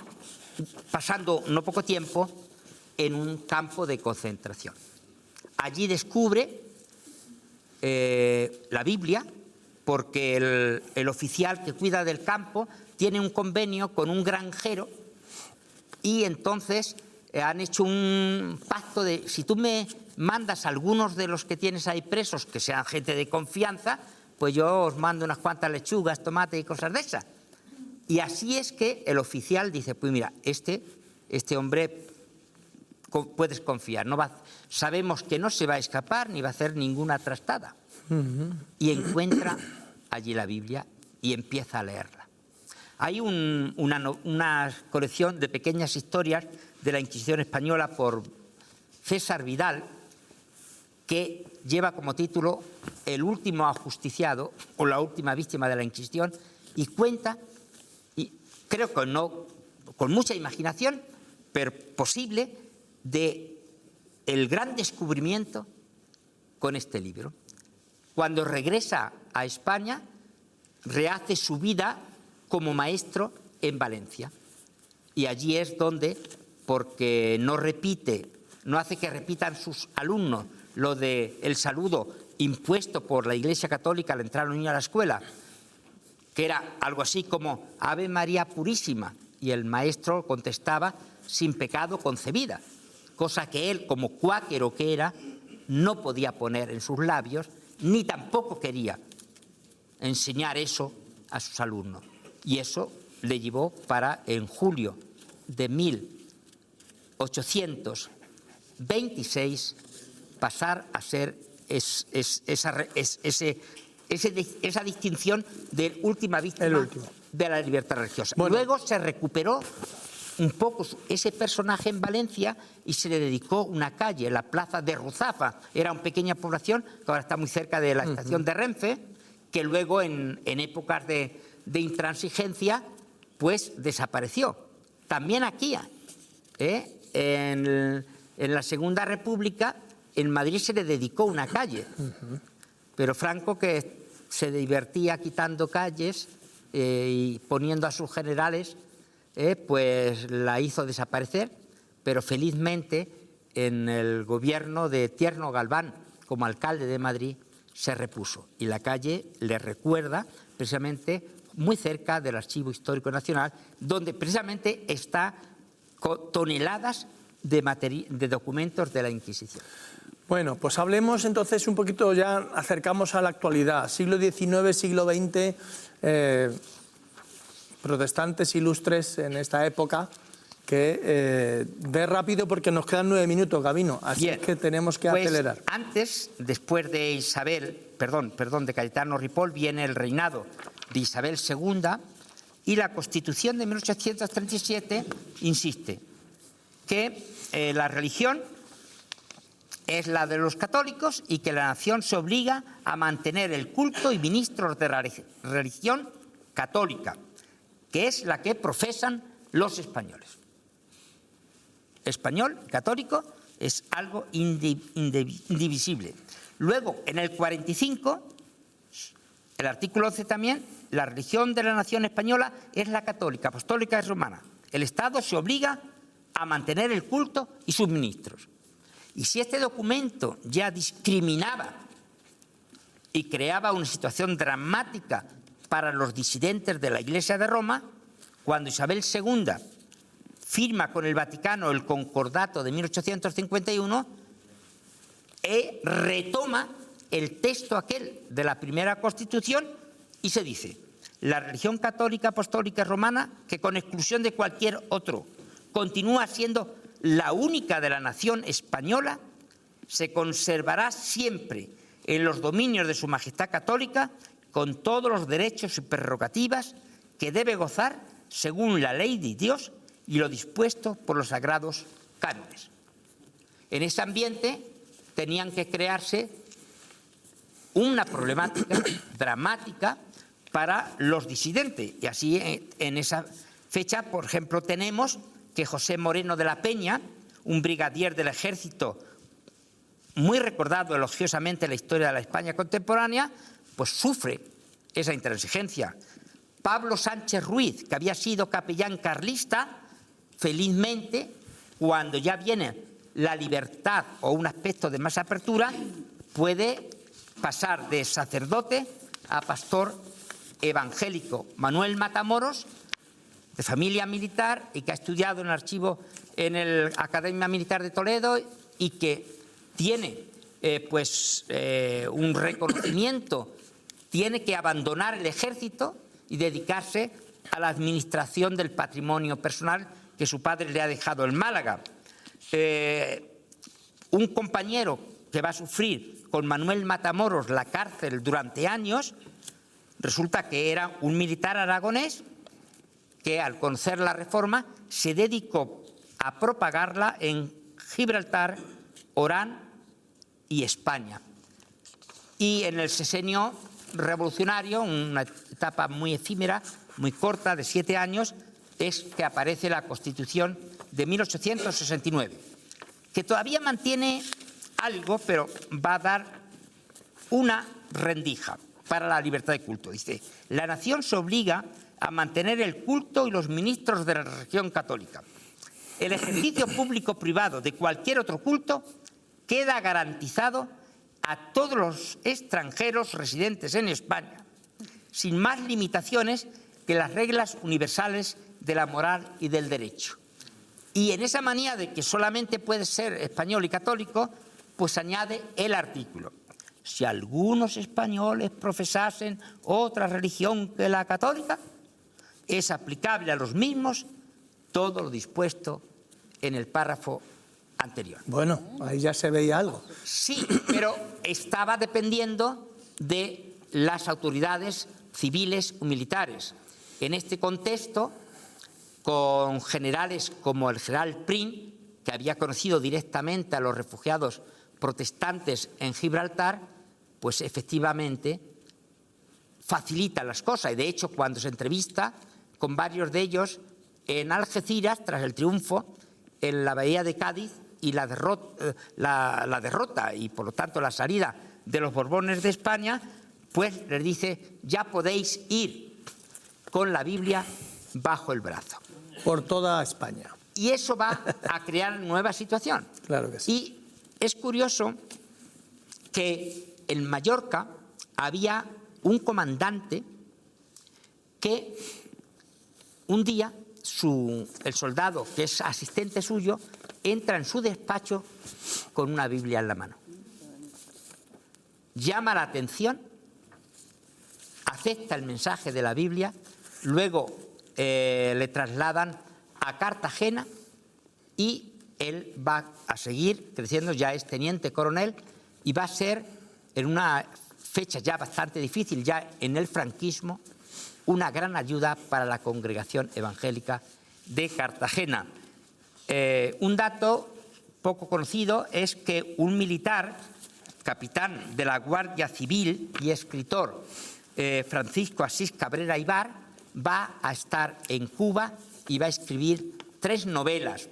pasando no poco tiempo en un campo de concentración. Allí descubre la Biblia, porque el oficial que cuida del campo tiene un convenio con un granjero, y entonces han hecho un pacto de, si tú me mandas a algunos de los que tienes ahí presos, que sean gente de confianza, pues yo os mando unas cuantas lechugas, tomates y cosas de esas. Y así es que el oficial dice, pues mira, este hombre puedes confiar, sabemos que no se va a escapar ni va a hacer ninguna trastada. Y encuentra allí la Biblia y empieza a leerla. Hay una colección de pequeñas historias de la Inquisición española por César Vidal, que lleva como título El último ajusticiado o la última víctima de la Inquisición, y cuenta, y creo que no con mucha imaginación, pero posible, de el gran descubrimiento con este libro. Cuando regresa a España, rehace su vida como maestro en Valencia. Y allí es donde, porque no hace que repitan sus alumnos lo del saludo impuesto por la Iglesia Católica al entrar un niño a la escuela, que era algo así como Ave María Purísima, y el maestro contestaba sin pecado concebida, cosa que él, como cuáquero que era, no podía poner en sus labios, ni tampoco quería enseñar eso a sus alumnos. Y eso le llevó para, en julio de 1826, pasar a ser esa distinción de última víctima de la libertad religiosa. Bueno. Luego se recuperó un poco ese personaje en Valencia y se le dedicó una calle, la plaza de Ruzafa. Era una pequeña población que ahora está muy cerca de la estación de Renfe, que luego en épocas de intransigencia pues desapareció. También aquí, en la Segunda República, en Madrid se le dedicó una calle, pero Franco, que se divertía quitando calles y poniendo a sus generales, pues la hizo desaparecer, pero felizmente en el gobierno de Tierno Galván, como alcalde de Madrid, se repuso. Y la calle le recuerda precisamente muy cerca del Archivo Histórico Nacional, donde precisamente está con toneladas de documentos de la Inquisición. Bueno, pues hablemos entonces un poquito, ya acercamos a la actualidad, siglo XIX, siglo XX, protestantes ilustres en esta época, que ve rápido porque nos quedan 9 minutos, Gabino, así Bien, es que tenemos que pues, acelerar. Antes, después de de Cayetano Ripoll, viene el reinado de Isabel II, y la Constitución de 1837 insiste que la religión es la de los católicos y que la nación se obliga a mantener el culto y ministros de la religión católica, que es la que profesan los españoles. Español, católico, es algo indivisible. Luego, en el 45, el artículo 11 también, la religión de la nación española es la católica, apostólica y romana. El Estado se obliga a mantener el culto y sus ministros. Y si este documento ya discriminaba y creaba una situación dramática para los disidentes de la Iglesia de Roma, cuando Isabel II firma con el Vaticano el Concordato de 1851, retoma el texto aquel de la primera Constitución y se dice: la religión católica, apostólica y romana, que con exclusión de cualquier otro continúa siendo la única de la nación española, se conservará siempre en los dominios de su majestad católica con todos los derechos y prerrogativas que debe gozar según la ley de Dios y lo dispuesto por los sagrados cánones. En ese ambiente tenían que crearse una problemática dramática para los disidentes. Y así en esa fecha, por ejemplo, tenemos que José Moreno de la Peña, un brigadier del ejército muy recordado elogiosamente en la historia de la España contemporánea, pues sufre esa intransigencia. Pablo Sánchez Ruiz, que había sido capellán carlista, felizmente, cuando ya viene la libertad o un aspecto de más apertura, puede pasar de sacerdote a pastor evangélico. Manuel Matamoros, de familia militar y que ha estudiado en el archivo en la Academia Militar de Toledo y que tiene un reconocimiento, tiene que abandonar el ejército y dedicarse a la administración del patrimonio personal que su padre le ha dejado en Málaga. Un compañero que va a sufrir con Manuel Matamoros la cárcel durante años, resulta que era un militar aragonés que al conocer la reforma se dedicó a propagarla en Gibraltar, Orán y España. Y en el sexenio revolucionario, una etapa muy efímera, muy corta, de 7 años, es que aparece la Constitución de 1869, que todavía mantiene algo, pero va a dar una rendija para la libertad de culto. Dice: la nación se obliga a mantener el culto y los ministros de la religión católica. El ejercicio público-privado de cualquier otro culto queda garantizado a todos los extranjeros residentes en España, sin más limitaciones que las reglas universales de la moral y del derecho. Y en esa manía de que solamente puede ser español y católico, pues añade el artículo. Si algunos españoles profesasen otra religión que la católica, es aplicable a los mismos todo lo dispuesto en el párrafo anterior. Bueno, ahí ya se veía algo. Sí, pero estaba dependiendo de las autoridades civiles o militares. En este contexto, con generales como el general Prim, que había conocido directamente a los refugiados protestantes en Gibraltar, pues efectivamente facilita las cosas. Y de hecho, cuando se entrevista con varios de ellos en Algeciras, tras el triunfo en la bahía de Cádiz y la derrota y por lo tanto la salida de los Borbones de España, pues les dice: ya podéis ir con la Biblia bajo el brazo. Por toda España. Y eso va a crear nueva situación. Claro que sí. Y es curioso que en Mallorca había un comandante que un día el soldado, que es asistente suyo, entra en su despacho con una Biblia en la mano. Llama la atención, acepta el mensaje de la Biblia, luego le trasladan a Cartagena y él va a seguir creciendo, ya es teniente coronel y va a ser, en una fecha ya bastante difícil, ya en el franquismo, una gran ayuda para la congregación evangélica de Cartagena. Un dato poco conocido es que un militar, capitán de la Guardia Civil y escritor, Francisco Asís Cabrera Ibar, va a estar en Cuba y va a escribir 3 novelas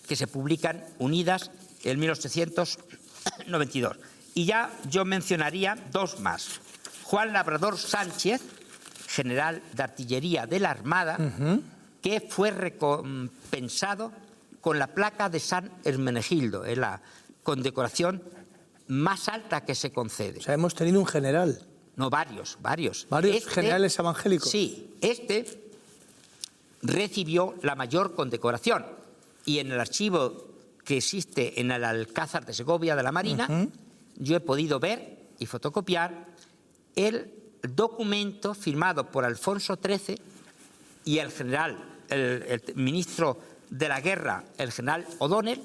que se publican unidas en 1892. Y ya yo mencionaría 2 más. Juan Labrador Sánchez, general de artillería de la Armada, que fue recompensado con la placa de San Hermenegildo, es la condecoración más alta que se concede. O sea, hemos tenido un general. No, varios. ¿Varios generales evangélicos? Sí, recibió la mayor condecoración. Y en el archivo que existe en el Alcázar de Segovia de la Marina, yo he podido ver y fotocopiar el documento firmado por Alfonso XIII y el general, el ministro de la Guerra, el general O'Donnell,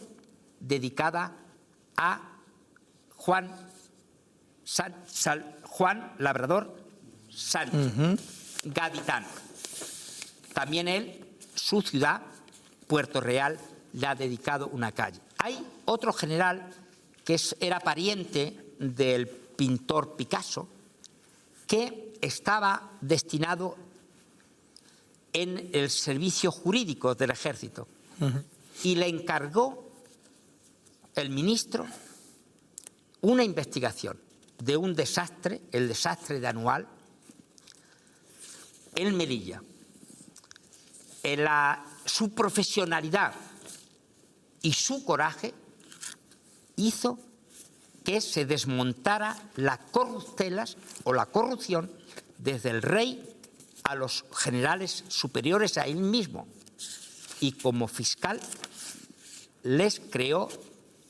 dedicada a Juan Labrador Sánchez, gaditano. También él, su ciudad, Puerto Real, le ha dedicado una calle. Hay otro general que era pariente del pintor Picasso, que estaba destinado en el servicio jurídico del ejército y le encargó el ministro una investigación de un desastre, el desastre de Anual, en Melilla. Su profesionalidad y su coraje hizo que se desmontara las corruptelas o la corrupción desde el rey a los generales superiores a él mismo, y como fiscal les creó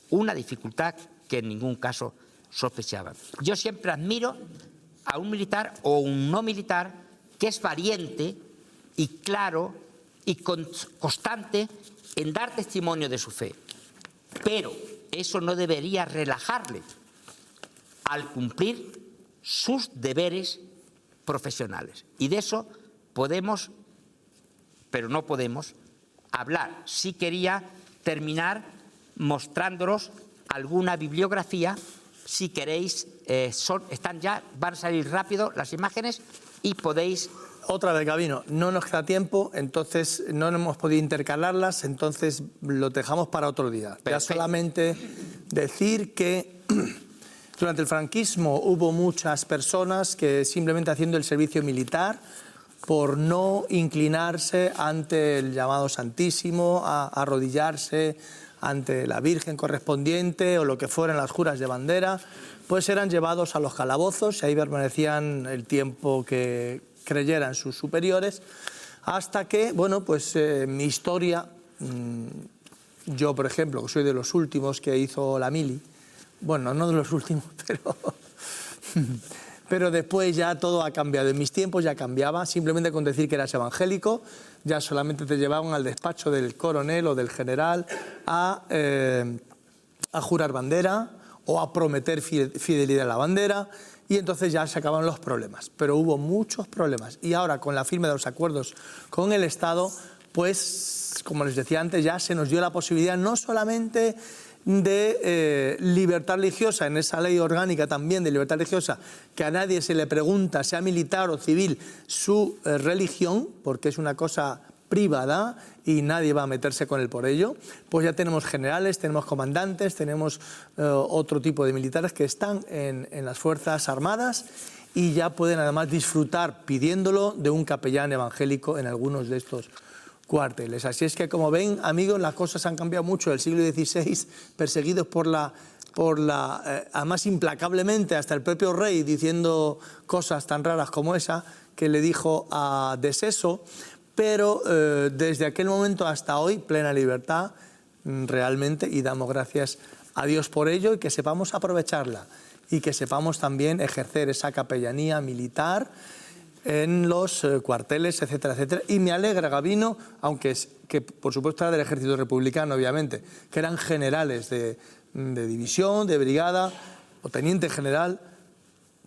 una dificultad que en ningún caso sospechaban. Yo siempre admiro a un militar o un no militar que es valiente y claro y constante en dar testimonio de su fe, pero eso no debería relajarle al cumplir sus deberes profesionales. Y de eso podemos, pero no podemos, hablar. Sí quería terminar mostrándolos alguna bibliografía, si queréis, van a salir rápido las imágenes y podéis... Otra vez, Gabino, no nos queda tiempo, entonces no hemos podido intercalarlas, entonces lo dejamos para otro día. Perfecto. Ya solamente decir que durante el franquismo hubo muchas personas que simplemente haciendo el servicio militar, por no inclinarse ante el llamado Santísimo, a arrodillarse ante la Virgen correspondiente o lo que fueran las juras de bandera, pues eran llevados a los calabozos y ahí permanecían el tiempo que creyeran sus superiores, Hasta que, bueno, pues mi historia, yo por ejemplo, que soy de los últimos que hizo la mili, bueno, no de los últimos, pero después ya todo ha cambiado. En mis tiempos ya cambiaba, simplemente con decir que eras evangélico, ya solamente te llevaban al despacho del coronel o del general a jurar bandera o a prometer fidelidad a la bandera, y entonces ya se acababan los problemas. Pero hubo muchos problemas, y ahora con la firma de los acuerdos con el Estado, pues, como les decía antes, ya se nos dio la posibilidad no solamente de libertad religiosa, en esa ley orgánica también de libertad religiosa, que a nadie se le pregunta, sea militar o civil, su religión, porque es una cosa privada y nadie va a meterse con él por ello. Pues ya tenemos generales, tenemos comandantes, tenemos otro tipo de militares que están en las Fuerzas Armadas, y ya pueden además disfrutar, pidiéndolo, de un capellán evangélico en algunos de estos cuarteles. Así es que, como ven, amigos, las cosas han cambiado mucho. El siglo XVI, perseguidos además implacablemente, hasta el propio rey diciendo cosas tan raras como esa que le dijo a De Seso, pero desde aquel momento hasta hoy, plena libertad realmente, y damos gracias a Dios por ello, y que sepamos aprovecharla y que sepamos también ejercer esa capellanía militar en los cuarteles, etcétera, etcétera. Y me alegra, Gabino, aunque que por supuesto era del ejército republicano, obviamente, que eran generales de división, de brigada, o teniente general,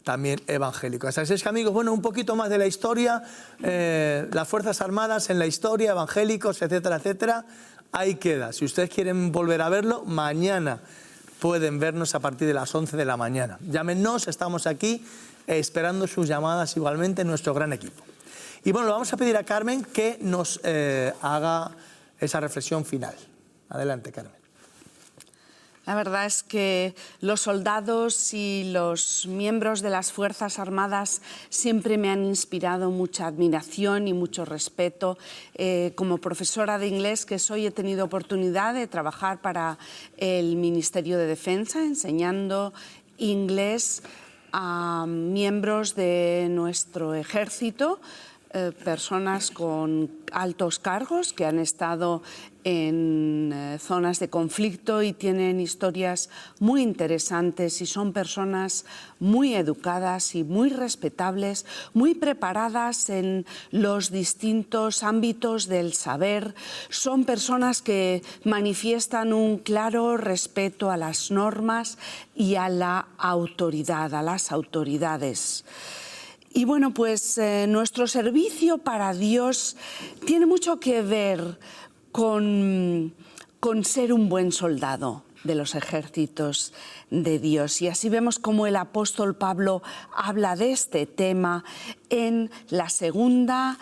también evangélicos. Así es que, amigos, bueno, un poquito más de la historia, las Fuerzas Armadas en la historia, evangélicos, etcétera, etcétera, ahí queda. Si ustedes quieren volver a verlo, mañana pueden vernos a partir de las 11 de la mañana. Llámenos, estamos aquí esperando sus llamadas igualmente, nuestro gran equipo. Y bueno, le vamos a pedir a Carmen que nos haga esa reflexión final. Adelante, Carmen. La verdad es que los soldados y los miembros de las Fuerzas Armadas siempre me han inspirado mucha admiración y mucho respeto. Como profesora de inglés que soy, he tenido oportunidad de trabajar para el Ministerio de Defensa, enseñando inglés a miembros de nuestro ejército, personas con altos cargos que han estado en zonas de conflicto y tienen historias muy interesantes, y son personas muy educadas y muy respetables, muy preparadas en los distintos ámbitos del saber. Son personas que manifiestan un claro respeto a las normas y a la autoridad, a las autoridades. Y bueno, pues nuestro servicio para Dios tiene mucho que ver con ser un buen soldado de los ejércitos de Dios. Y así vemos cómo el apóstol Pablo habla de este tema en la segunda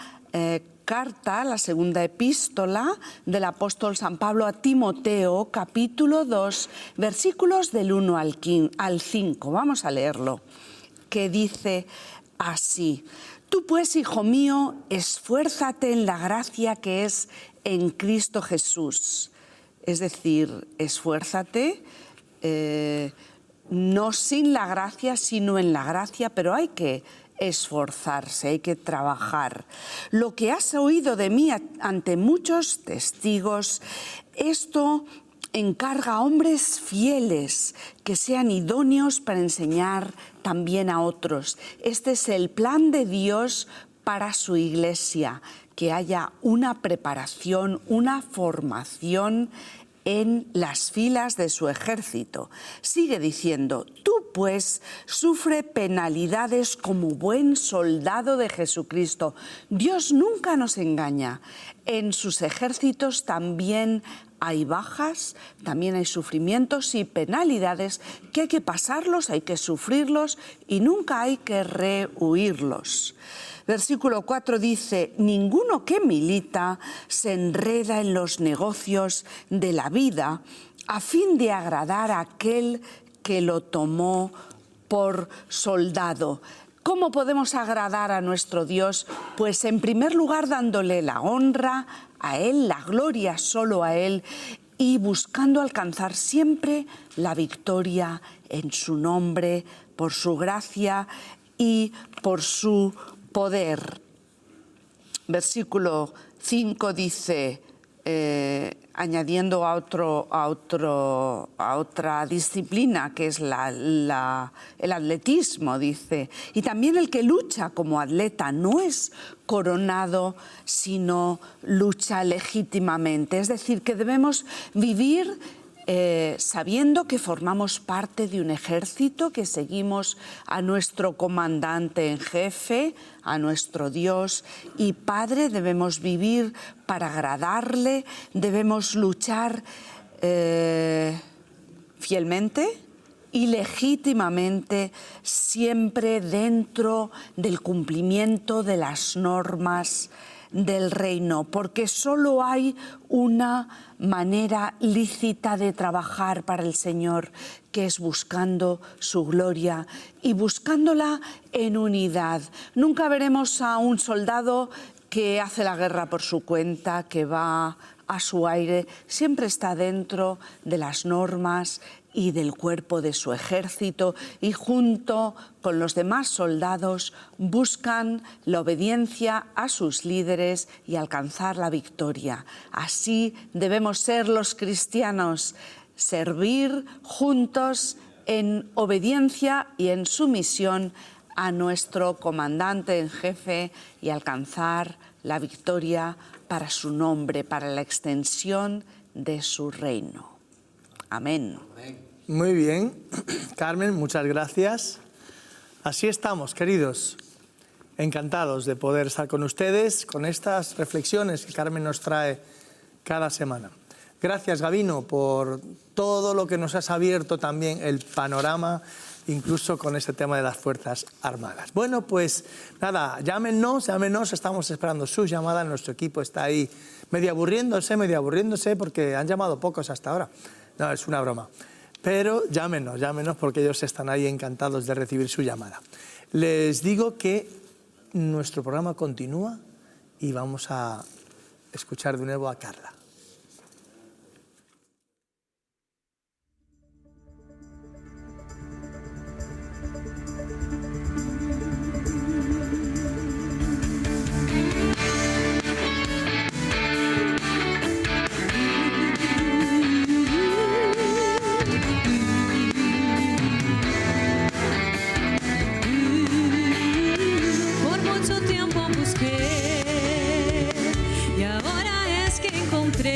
carta, la segunda epístola del apóstol San Pablo a Timoteo, capítulo 2, versículos del 1 al 5. Vamos a leerlo, que dice así: Tú pues, hijo mío, esfuérzate en la gracia que es en Cristo Jesús. Es decir, esfuérzate, no sin la gracia, sino en la gracia, pero hay que esforzarse, hay que trabajar. Lo que has oído de mí ante muchos testigos, esto encarga a hombres fieles que sean idóneos para enseñar también a otros. Este es el plan de Dios para su iglesia, que haya una preparación, una formación en las filas de su ejército. Sigue diciendo: tú pues sufre penalidades como buen soldado de Jesucristo. Dios nunca nos engaña. En sus ejércitos también hay bajas, también hay sufrimientos y penalidades que hay que pasarlos, hay que sufrirlos y nunca hay que rehuirlos. Versículo 4 dice: ninguno que milita se enreda en los negocios de la vida a fin de agradar a aquel que lo tomó por soldado. ¿Cómo podemos agradar a nuestro Dios? Pues en primer lugar dándole la honra a Él, la gloria solo a Él, y buscando alcanzar siempre la victoria en su nombre, por su gracia y por su poder. versículo 5 dice, añadiendo a otra disciplina que es el atletismo, dice, y también el que lucha como atleta no es coronado, sino lucha legítimamente. Es decir, que debemos vivir sabiendo que formamos parte de un ejército, que seguimos a nuestro comandante en jefe, a nuestro Dios y Padre. Debemos vivir para agradarle, debemos luchar fielmente y legítimamente, siempre dentro del cumplimiento de las normas del reino, porque solo hay una manera lícita de trabajar para el Señor, que es buscando su gloria y buscándola en unidad. Nunca veremos a un soldado que hace la guerra por su cuenta, que va a su aire, siempre está dentro de las normas y del cuerpo de su ejército, y junto con los demás soldados buscan la obediencia a sus líderes y alcanzar la victoria. Así debemos ser los cristianos, servir juntos en obediencia y en sumisión a nuestro comandante en jefe y alcanzar la victoria para su nombre, para la extensión de su reino. Amén. Muy bien, Carmen, muchas gracias. Así estamos, queridos, encantados de poder estar con ustedes, con estas reflexiones que Carmen nos trae cada semana. Gracias, Gabino, por todo lo que nos has abierto también el panorama, incluso con este tema de las Fuerzas Armadas. Bueno, pues nada, llámenos, estamos esperando sus llamadas, nuestro equipo está ahí medio aburriéndose porque han llamado pocos hasta ahora. No, es una broma. Pero llámenos porque ellos están ahí encantados de recibir su llamada. Les digo que nuestro programa continúa y vamos a escuchar de nuevo a Carla. Por mucho tiempo busqué y ahora es que encontré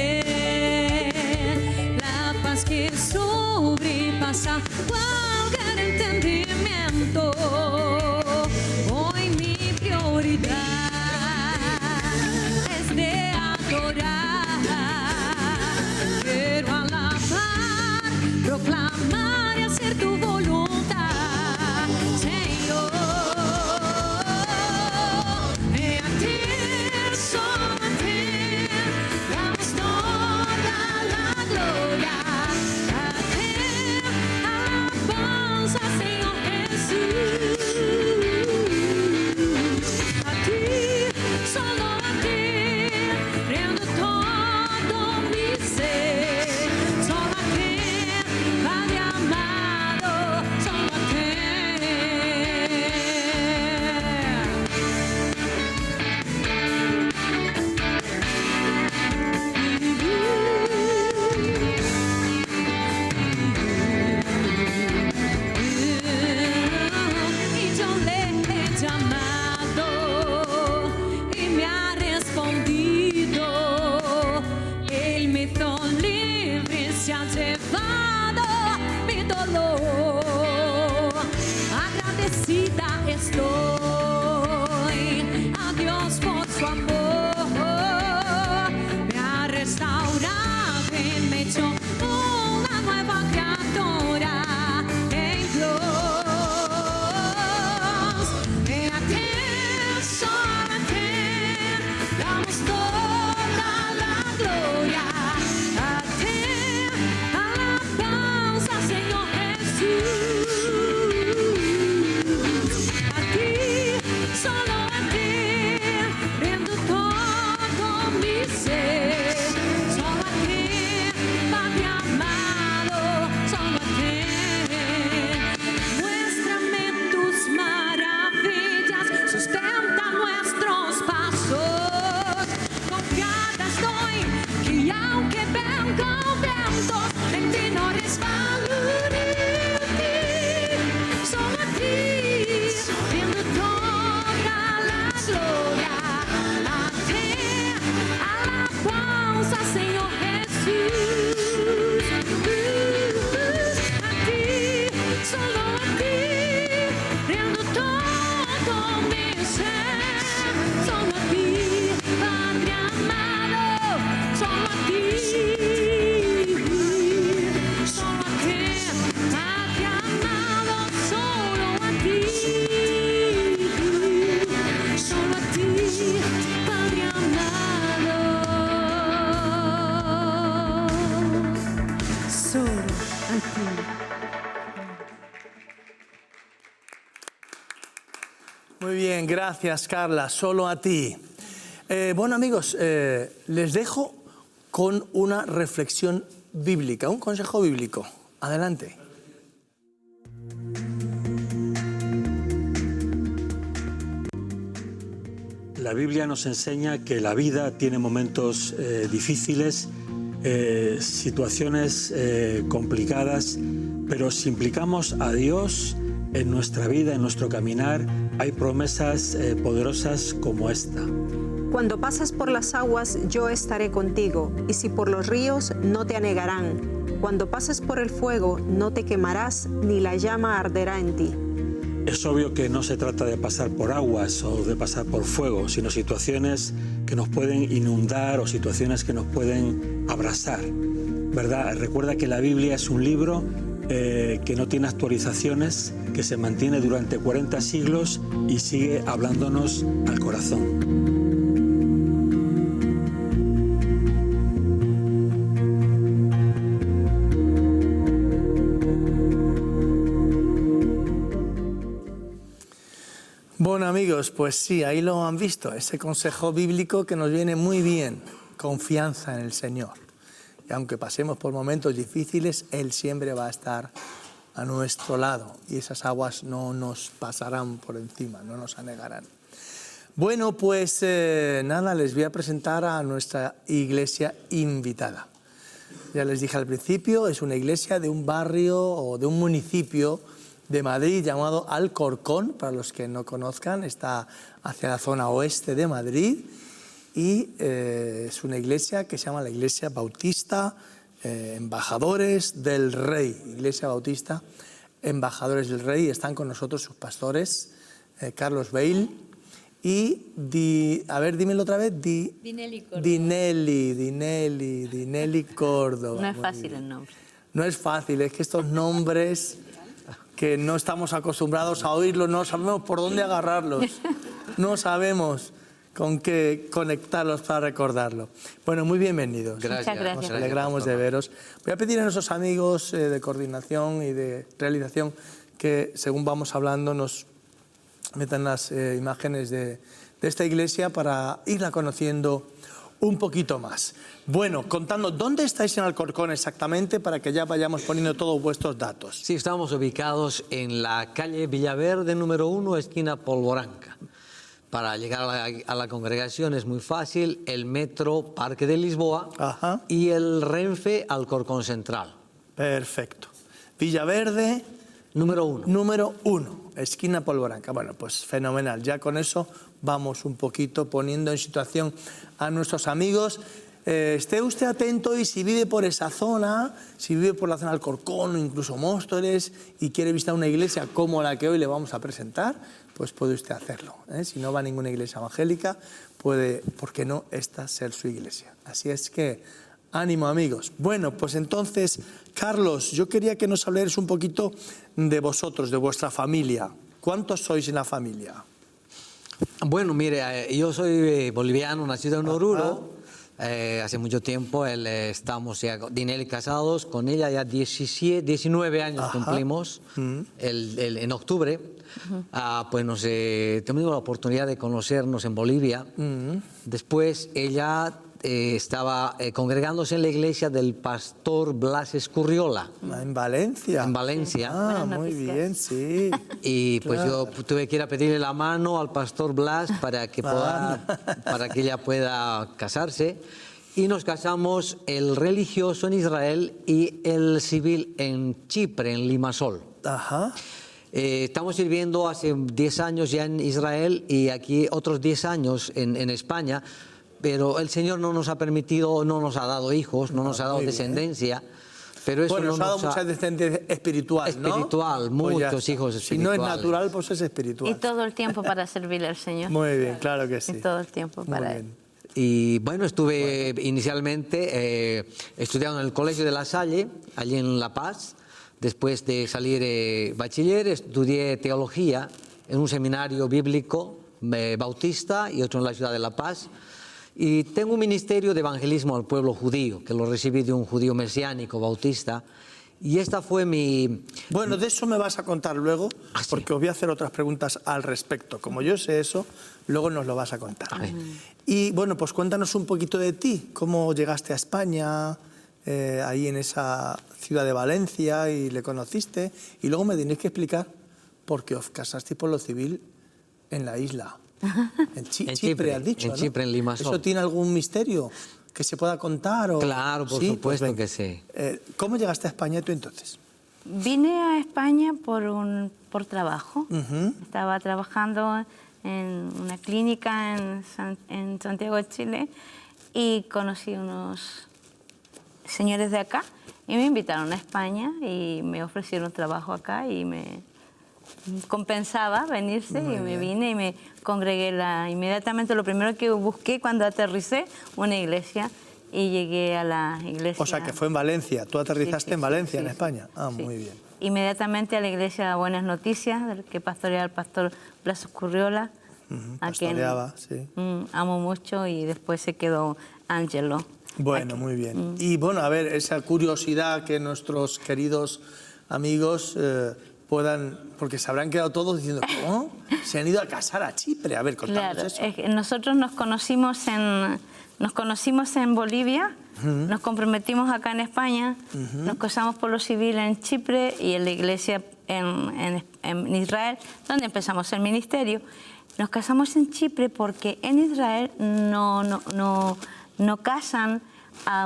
Gracias, Carla, solo a ti. Bueno, amigos, les dejo con una reflexión bíblica, un consejo bíblico. Adelante. La Biblia nos enseña que la vida tiene momentos difíciles, situaciones complicadas, pero si implicamos a Dios en nuestra vida, en nuestro caminar, hay promesas poderosas como esta. Cuando pases por las aguas, yo estaré contigo, y si por los ríos, no te anegarán. Cuando pases por el fuego, no te quemarás, ni la llama arderá en ti. Es obvio que no se trata de pasar por aguas o de pasar por fuego, sino situaciones que nos pueden inundar o situaciones que nos pueden abrasar, ¿verdad? Recuerda que la Biblia es un libro que no tiene actualizaciones, que se mantiene durante 40 siglos y sigue hablándonos al corazón. Bueno, amigos, pues sí, ahí lo han visto, ese consejo bíblico que nos viene muy bien, confianza en el Señor. Y aunque pasemos por momentos difíciles, Él siempre va a estar a nuestro lado y esas aguas no nos pasarán por encima, no nos anegarán. Bueno, pues nada, les voy a presentar a nuestra iglesia invitada. Ya les dije al principio, es una iglesia de un barrio o de un municipio de Madrid llamado Alcorcón, para los que no conozcan, está hacia la zona oeste de Madrid y es una iglesia que se llama la Iglesia Bautista Embajadores del Rey. Iglesia Bautista Embajadores del Rey, están con nosotros sus pastores, Carlos Bale y, a ver, dímelo otra vez, Dinelli Córdoba. Dinelli Córdoba. No es fácil el nombre. No es fácil, es que estos nombres que no estamos acostumbrados a oírlos, no sabemos por dónde agarrarlos, no sabemos con qué conectarlos para recordarlo. Bueno, muy bienvenidos. Muchas gracias. Nos alegramos de veros. Voy a pedir a nuestros amigos de coordinación y de realización que, según vamos hablando, nos metan las imágenes de esta iglesia para irla conociendo un poquito más. Bueno, contando, ¿dónde estáis en Alcorcón exactamente para que ya vayamos poniendo todos vuestros datos? Sí, estamos ubicados en la calle Villaverde número 1, esquina Polvoranca. Para llegar a la congregación es muy fácil, el metro Parque de Lisboa. Ajá. Y el Renfe Alcorcón Central. Perfecto. Villaverde Número 1. Número 1, esquina Polvoranca. Bueno, pues fenomenal. Ya con eso vamos un poquito poniendo en situación a nuestros amigos. Esté usted atento y si vive por esa zona, si vive por la zona de Alcorcón o incluso Móstoles y quiere visitar una iglesia como la que hoy le vamos a presentar, pues puede usted hacerlo. Si no va a ninguna iglesia evangélica, puede, ¿por qué no, esta ser su iglesia? Así es que ánimo, amigos. Bueno, pues entonces, Carlos, yo quería que nos hablarais un poquito de vosotros, de vuestra familia. ¿Cuántos sois en la familia? Bueno, mire, yo soy boliviano, nacido en Oruro. Hace mucho tiempo estamos ya, Dinelli, casados con ella, ya 19 años cumplimos en octubre. Pues tuvimos la oportunidad de conocernos en Bolivia. Después ella estaba congregándose en la iglesia del pastor Blas Escurriola. En Valencia. En Valencia. Ah, muy bien, sí. Y pues yo tuve que ir a pedirle la mano al pastor Blas para que ella pueda casarse. Y nos casamos el religioso en Israel y el civil en Chipre, en Limassol. Ajá. Estamos sirviendo hace 10 años ya en Israel y aquí otros 10 años en España. Pero el Señor no nos ha permitido, no nos ha dado hijos, no nos ha dado descendencia. Pero eso bueno, no nos ha dado mucha descendencia espiritual, ¿no? Espiritual, Pues muchos hijos espirituales. Si no es natural, pues es espiritual. Y todo el tiempo para servirle al Señor. Muy bien, claro que sí. Y todo el tiempo para Él. Y bueno, estuve inicialmente estudiando en el Colegio de La Salle, allí en La Paz. Después de salir bachiller, estudié teología en un seminario bíblico bautista y otro en la ciudad de La Paz. Y tengo un ministerio de evangelismo al pueblo judío, que lo recibí de un judío mesiánico bautista. Y esta fue mi... Bueno, de eso me vas a contar luego, Ah, sí. porque os voy a hacer otras preguntas al respecto. Como yo sé eso, luego nos lo vas a contar. A ver. Y bueno, pues cuéntanos un poquito de ti, cómo llegaste a España, ahí en esa ciudad de Valencia, y le conociste, y luego me tenéis que explicar por qué os casasteis por lo civil en la isla. En Chipre, has dicho, en ¿no? Chipre, en Limassol. ¿Eso tiene algún misterio que se pueda contar? O... Claro, por ¿Sí? supuesto venga. que sí. ¿Cómo llegaste a España tú entonces? Vine a España por trabajo. Estaba trabajando en una clínica en Santiago de Chile y conocí unos señores de acá y me invitaron a España y me ofrecieron trabajo acá y me compensaba venirse y me vine y me congregué inmediatamente. Lo primero que busqué cuando aterricé, una iglesia, y llegué a la iglesia. O sea, que fue en Valencia. Tú aterrizaste Sí, en Valencia, sí, en sí. España. Ah, Sí. muy bien. Inmediatamente a la iglesia Buenas Noticias, del que pastorea el pastor Blas Curriola, a quien Pastoreaba, sí. amo mucho, y después se quedó Ángelo. Bueno, muy bien. Y bueno, a ver, esa curiosidad que nuestros queridos amigos puedan, porque se habrán quedado todos diciendo, ¿cómo? Se han ido a casar a Chipre. A ver, contadnos Claro, eso. es que nosotros nos conocimos en Bolivia, nos comprometimos acá en España, nos casamos por lo civil en Chipre y en la iglesia en Israel, donde empezamos el ministerio. Nos casamos en Chipre porque en Israel no casan a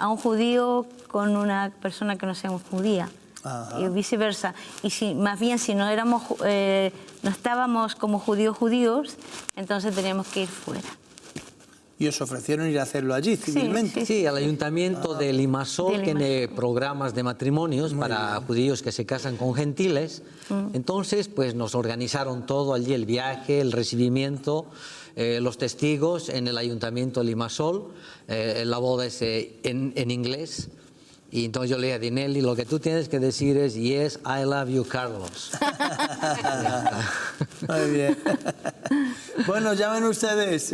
un judío con una persona que no sea judía. Ajá. Y viceversa. Y más bien, si no estábamos como judíos, entonces teníamos que ir fuera. Y os ofrecieron ir a hacerlo allí, civilmente. Sí, el ayuntamiento de Limassol De tiene programas de matrimonios para judíos que se casan con gentiles. Entonces, pues nos organizaron todo allí, el viaje, el recibimiento, los testigos en el ayuntamiento de Limassol. La boda es en inglés. Y entonces yo le dije a Dinelli, lo que tú tienes que decir es, yes, I love you, Carlos. Muy bien. Bueno, ya ven ustedes,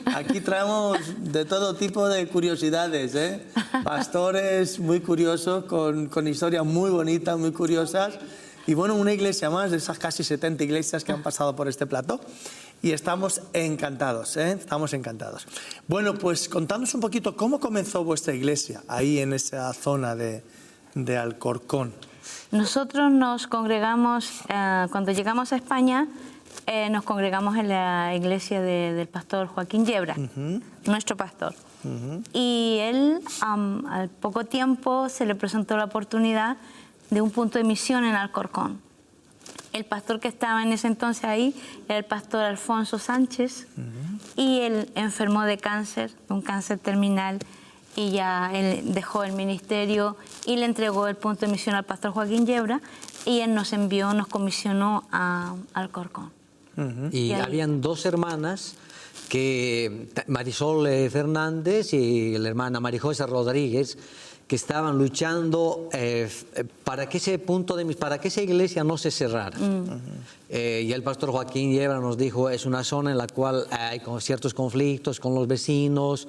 aquí traemos de todo tipo de curiosidades, ¿eh? Pastores muy curiosos, con historias muy bonitas, muy curiosas. Y bueno, una iglesia más de esas casi 70 iglesias que han pasado por este plató. Y estamos encantados, ¿eh? Estamos encantados. Bueno, pues contadnos un poquito cómo comenzó vuestra iglesia ahí en esa zona de Alcorcón. Nosotros nos congregamos, cuando llegamos a España, nos congregamos en la iglesia del pastor Joaquín Yebra, nuestro pastor. Y él, al poco tiempo, se le presentó la oportunidad de un punto de misión en Alcorcón. El pastor que estaba en ese entonces ahí era el pastor Alfonso Sánchez, y él enfermó de cáncer, un cáncer terminal, y ya él dejó el ministerio y le entregó el punto de misión al pastor Joaquín Yebra, y él nos envió, nos comisionó a Alcorcón. Y Y ahí- habían dos hermanas, Marisol Fernández y la hermana Marijosa Rodríguez, que estaban luchando para que esa iglesia no se cerrara. Y el pastor Joaquín Yebra nos dijo, es una zona en la cual hay ciertos conflictos con los vecinos,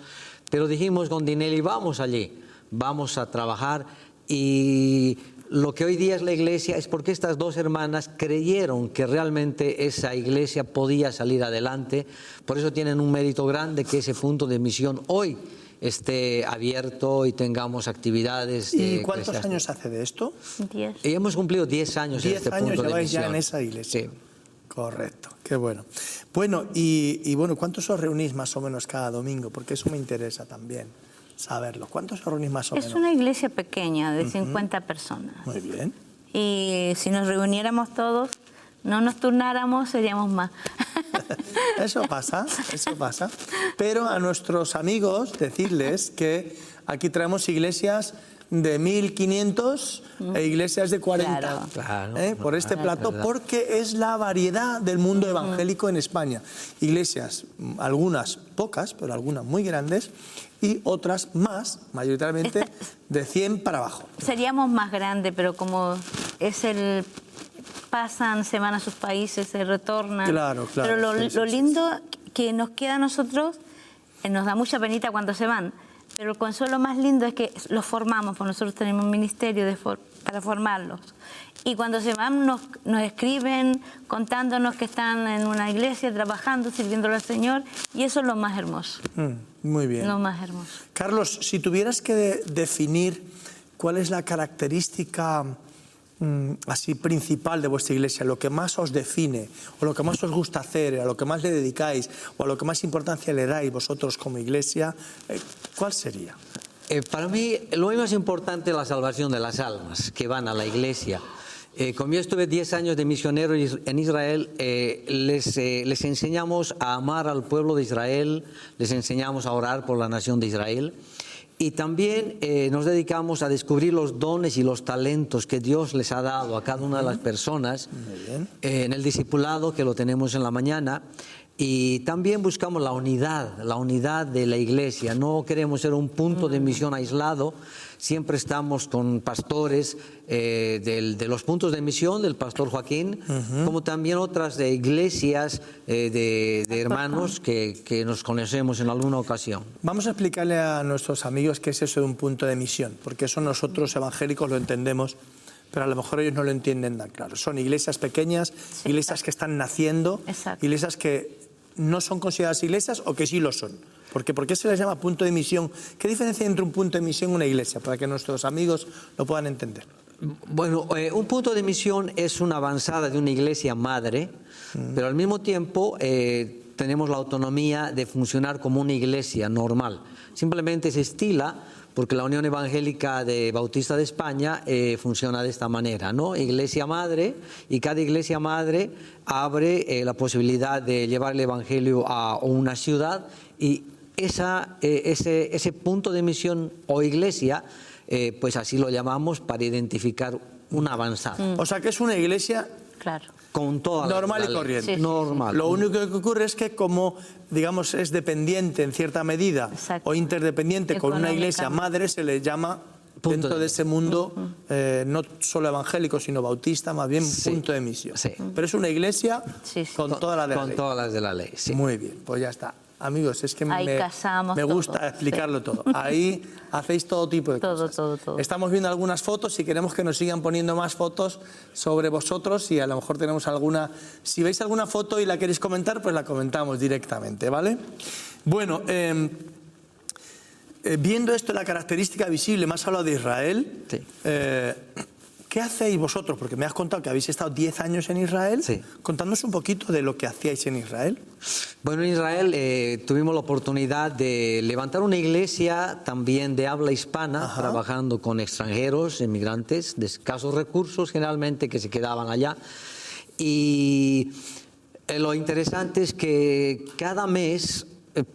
pero dijimos con Dinelli, vamos allí, vamos a trabajar. Y lo que hoy día es la iglesia es porque estas dos hermanas creyeron que realmente esa iglesia podía salir adelante. Por eso tienen un mérito grande que ese punto de misión hoy esté abierto y tengamos actividades. ¿Y cuántos años hace de esto? 10. Y hemos cumplido 10 años en 10 este años punto de lleváis ya misión. en esa iglesia. Sí. Correcto, qué bueno. Bueno, y bueno, ¿cuántos os reunís más o menos cada domingo? Porque eso me interesa también saberlo. ¿Cuántos os reunís más o menos? Es una iglesia pequeña de 50 personas. Muy bien. Y si nos reuniéramos todos, no nos turnáramos, seríamos más. Eso pasa. Pero a nuestros amigos decirles que aquí traemos iglesias de 1500 e iglesias de 40 Claro. por este plato, verdad. porque es la variedad del mundo evangélico en España. Iglesias, algunas pocas, pero algunas muy grandes, y otras más, mayoritariamente de 100 para abajo. Seríamos más grandes, pero como pasan, se van a sus países, se retornan. Claro, Pero sí, lo lindo que nos queda a nosotros, nos da mucha penita cuando se van, Pero el consuelo más lindo es que los formamos, porque nosotros tenemos un ministerio para formarlos. Y cuando se van nos escriben contándonos que están en una iglesia trabajando, sirviéndole al Señor, y eso es lo más hermoso. Muy bien. Lo más hermoso. Carlos, si tuvieras que definir cuál es la característica así principal de vuestra iglesia, lo que más os define, o lo que más os gusta hacer, a lo que más le dedicáis, o a lo que más importancia le dais vosotros como iglesia, ¿cuál sería? Para mí, lo más importante es la salvación de las almas que van a la iglesia. Como yo estuve 10 años de misionero en Israel, les enseñamos a amar al pueblo de Israel, les enseñamos a orar por la nación de Israel. Y también nos dedicamos a descubrir los dones y los talentos que Dios les ha dado a cada una de las personas en el discipulado, que lo tenemos en la mañana. Y también buscamos la unidad de la iglesia. No queremos ser un punto de misión aislado. Siempre estamos con pastores de los puntos de misión, del pastor Joaquín, como también otras iglesias de hermanos que nos conocemos en alguna ocasión. Vamos a explicarle a nuestros amigos qué es eso de un punto de misión, porque eso nosotros evangélicos lo entendemos, pero a lo mejor ellos no lo entienden tan claro. Son iglesias pequeñas, iglesias que están naciendo, iglesias que no son consideradas iglesias o que sí lo son. ¿Por qué se les llama punto de misión? ¿Qué diferencia hay entre un punto de misión y una iglesia? Para que nuestros amigos lo puedan entender. Bueno, un punto de misión es una avanzada de una iglesia madre, pero al mismo tiempo tenemos la autonomía de funcionar como una iglesia normal. Simplemente se estila porque la Unión Evangélica de Bautista de España funciona de esta manera, ¿no? Iglesia madre, y cada iglesia madre abre la posibilidad de llevar el Evangelio a una ciudad, y ese punto de misión o iglesia, pues así lo llamamos para identificar una avanzada. O sea que es una iglesia... Claro. Con toda normal y corriente. Sí. Normal. Lo único que ocurre es que como, digamos, es dependiente en cierta medida o interdependiente con una iglesia madre, se le llama dentro de ese mundo no solo evangélico, sino bautista, más bien punto de misión. Sí. Pero es una iglesia con todas las de la ley. Con todas las de la ley, sí. Muy bien, pues ya está. Amigos, es que me gusta todo. explicarlo todo. Ahí hacéis todo tipo de cosas. Todo. Estamos viendo algunas fotos y queremos que nos sigan poniendo más fotos sobre vosotros, y a lo mejor tenemos alguna... Si veis alguna foto y la queréis comentar, pues la comentamos directamente, ¿vale? Bueno, viendo esto, la característica visible, me has hablado de Israel. Sí. ¿Qué hacéis vosotros? Porque me has contado que habéis estado 10 años en Israel. Sí. Contadnos un poquito de lo que hacíais en Israel. Bueno, en Israel tuvimos la oportunidad de levantar una iglesia también de habla hispana, trabajando con extranjeros, inmigrantes de escasos recursos generalmente, que se quedaban allá. Y lo interesante es que cada mes,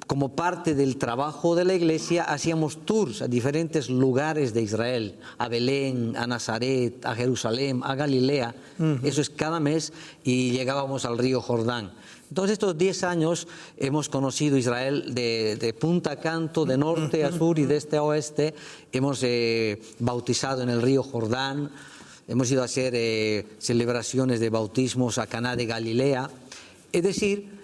como parte del trabajo de la iglesia, hacíamos tours a diferentes lugares de Israel, a Belén, a Nazaret, a Jerusalén, a Galilea. Eso es cada mes, y llegábamos al río Jordán. Entonces, estos 10 años hemos conocido Israel de punta a canto, de norte a sur y de este a oeste. Hemos bautizado en el río Jordán, hemos ido a hacer celebraciones de bautismos a Caná de Galilea. Es decir,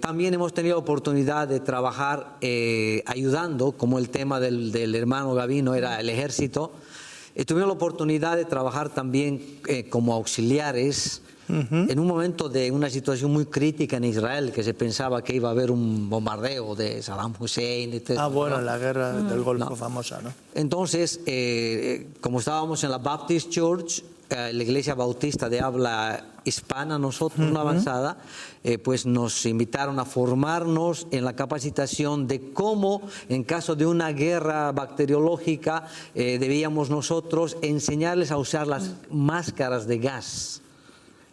también hemos tenido oportunidad de trabajar ayudando, como el tema del hermano Gavino era el ejército. Tuvimos la oportunidad de trabajar también como auxiliares en un momento de una situación muy crítica en Israel, que se pensaba que iba a haber un bombardeo de Saddam Hussein, etc. Bueno, la guerra del Golfo famosa, ¿no? Entonces, como estábamos en la Baptist Church, la iglesia bautista de habla hispana, nosotros, una avanzada, pues nos invitaron a formarnos en la capacitación de cómo, en caso de una guerra bacteriológica, debíamos nosotros enseñarles a usar las máscaras de gas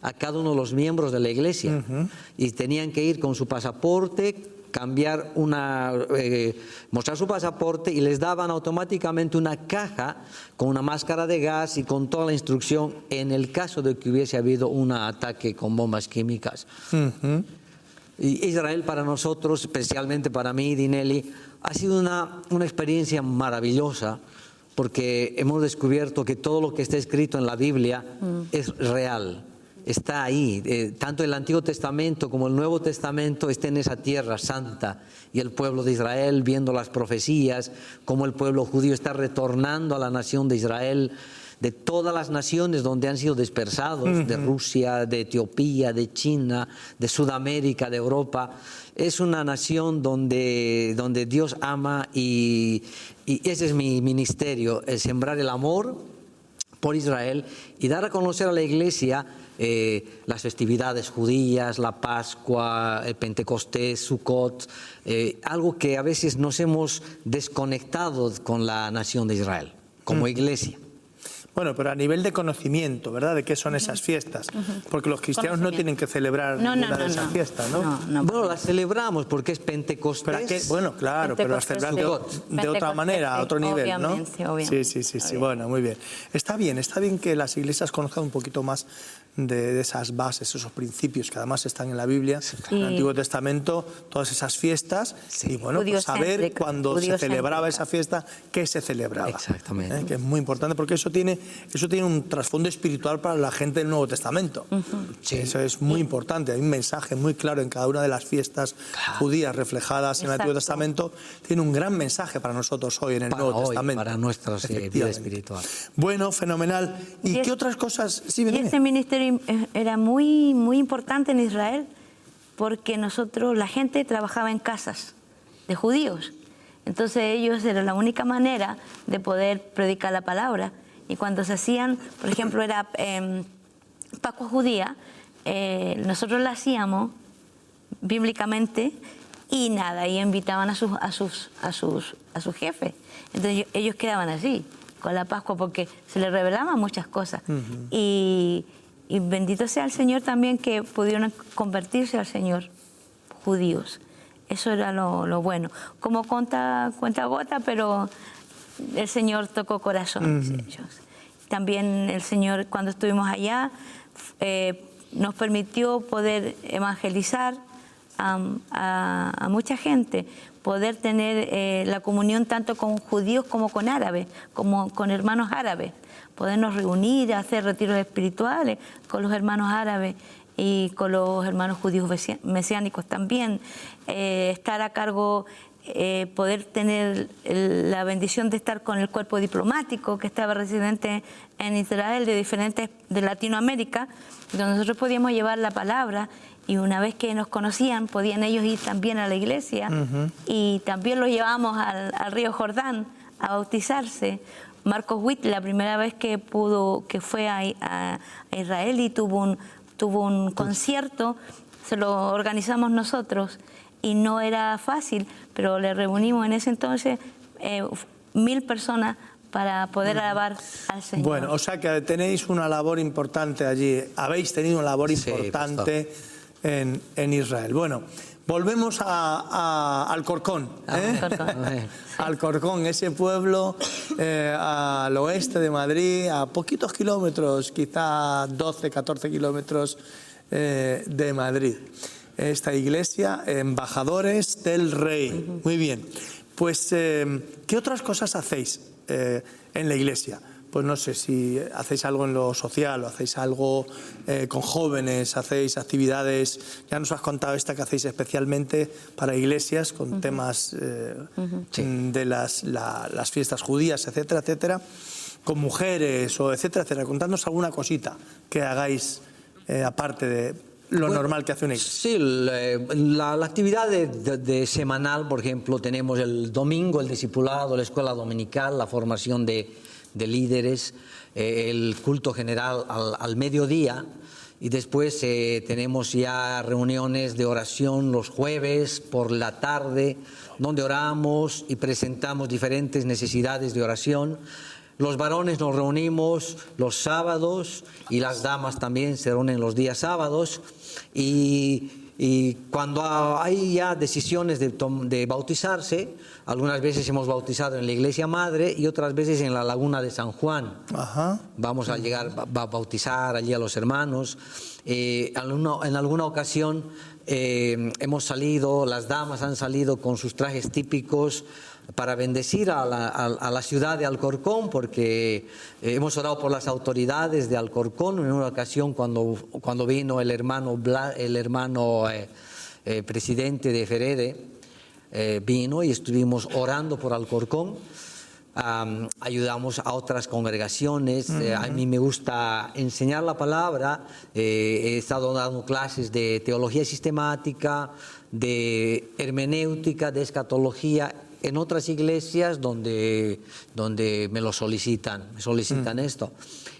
a cada uno de los miembros de la iglesia. Y tenían que ir con su pasaporte, mostrar su pasaporte, y les daban automáticamente una caja con una máscara de gas y con toda la instrucción en el caso de que hubiese habido un ataque con bombas químicas. Y Israel para nosotros, especialmente para mí, Dinelli, ha sido una experiencia maravillosa, porque hemos descubierto que todo lo que está escrito en la Biblia es real. está ahí. Tanto el Antiguo Testamento como el Nuevo Testamento está en esa tierra santa. Y el pueblo de Israel, viendo las profecías, como el pueblo judío está retornando a la nación de Israel, de todas las naciones donde han sido dispersados, de Rusia, de Etiopía, de China, de Sudamérica, de Europa. Es una nación donde Dios ama y ese es mi ministerio, el sembrar el amor por Israel y dar a conocer a la Iglesia las festividades judías, la Pascua, el Pentecostés, Sukkot, algo que a veces nos hemos desconectado con la nación de Israel, como Iglesia. Bueno, pero a nivel de conocimiento, ¿verdad? De qué son esas fiestas. Porque los cristianos no tienen que celebrar ninguna de esas fiestas, ¿no? Bueno, las celebramos porque es Pentecostés. Bueno, claro, pero las celebran de otra manera, a otro nivel, ¿no? Obviamente. Sí, bueno, muy bien. Está bien que las iglesias conozcan un poquito más de esas bases, esos principios que además están en la Biblia, en el Antiguo Testamento, todas esas fiestas, y bueno, pues saber cuando se celebraba esa fiesta, qué se celebraba. Exactamente. Que es muy importante porque eso tiene un trasfondo espiritual para la gente del Nuevo Testamento. Eso es muy importante, hay un mensaje muy claro en cada una de las fiestas judías reflejadas en el Antiguo Testamento, tiene un gran mensaje para nosotros hoy en el Nuevo Testamento. Para nuestra vida espiritual. Bueno, fenomenal. ¿Y qué otras cosas? Sí, y este ministerio era muy, muy importante en Israel porque la gente trabajaba en casas de judíos. Entonces ellos era la única manera de poder predicar la palabra. Y cuando se hacían, por ejemplo, era Pascua judía, nosotros la hacíamos bíblicamente y invitaban a sus jefes. Entonces ellos quedaban así con la Pascua porque se les revelaban muchas cosas. Y bendito sea el Señor también que pudieron convertirse al Señor judíos. Eso era lo bueno. Como cuenta gota, pero el Señor tocó corazones de ellos. También el Señor, cuando estuvimos allá, nos permitió poder evangelizar a mucha gente, poder tener la comunión tanto con judíos como con árabes, como con hermanos árabes, podernos reunir, hacer retiros espirituales con los hermanos árabes y con los hermanos judíos mesiánicos también, estar a cargo, poder tener la bendición de estar con el cuerpo diplomático que estaba residente en Israel de Latinoamérica, donde nosotros podíamos llevar la palabra y una vez que nos conocían podían ellos ir también a la iglesia y también los llevamos al río Jordán a bautizarse. Marcos Witt, la primera vez que fue a Israel y tuvo un concierto, se lo organizamos nosotros y no era fácil, pero le reunimos en ese entonces 1.000 personas para poder alabar al Señor. Bueno, o sea que tenéis una labor importante allí, habéis tenido una labor importante en Israel. Bueno, volvemos a Alcorcón. Alcorcón, ese pueblo al oeste de Madrid, a poquitos kilómetros, quizá 12, 14 kilómetros de Madrid. Esta iglesia, embajadores del Rey. Muy bien. Pues, ¿qué otras cosas hacéis en la iglesia? Pues no sé si hacéis algo en lo social o hacéis algo con jóvenes, hacéis actividades, ya nos has contado esta que hacéis especialmente para iglesias con temas de las fiestas judías, etcétera, etcétera, con mujeres o etcétera, etcétera. Contadnos alguna cosita que hagáis aparte de lo normal que hace una iglesia. Sí, la actividad de semanal, por ejemplo, tenemos el domingo, el discipulado, la escuela dominical, la formación de líderes, el culto general al mediodía y después tenemos ya reuniones de oración los jueves por la tarde, donde oramos y presentamos diferentes necesidades de oración. Los varones nos reunimos los sábados y las damas también se reúnen los días sábados y cuando hay ya decisiones de bautizarse, algunas veces hemos bautizado en la iglesia madre y otras veces en la Laguna de San Juan. Vamos a llegar a bautizar allí a los hermanos. En alguna ocasión hemos salido, las damas han salido con sus trajes típicos para bendecir a la ciudad de Alcorcón, porque hemos orado por las autoridades de Alcorcón. En una ocasión cuando vino el hermano presidente de Ferede, vino y estuvimos orando por Alcorcón. Ayudamos a otras congregaciones. A mí me gusta enseñar la palabra. He estado dando clases de teología sistemática, de hermenéutica, de escatología en otras iglesias donde me lo solicitan, esto.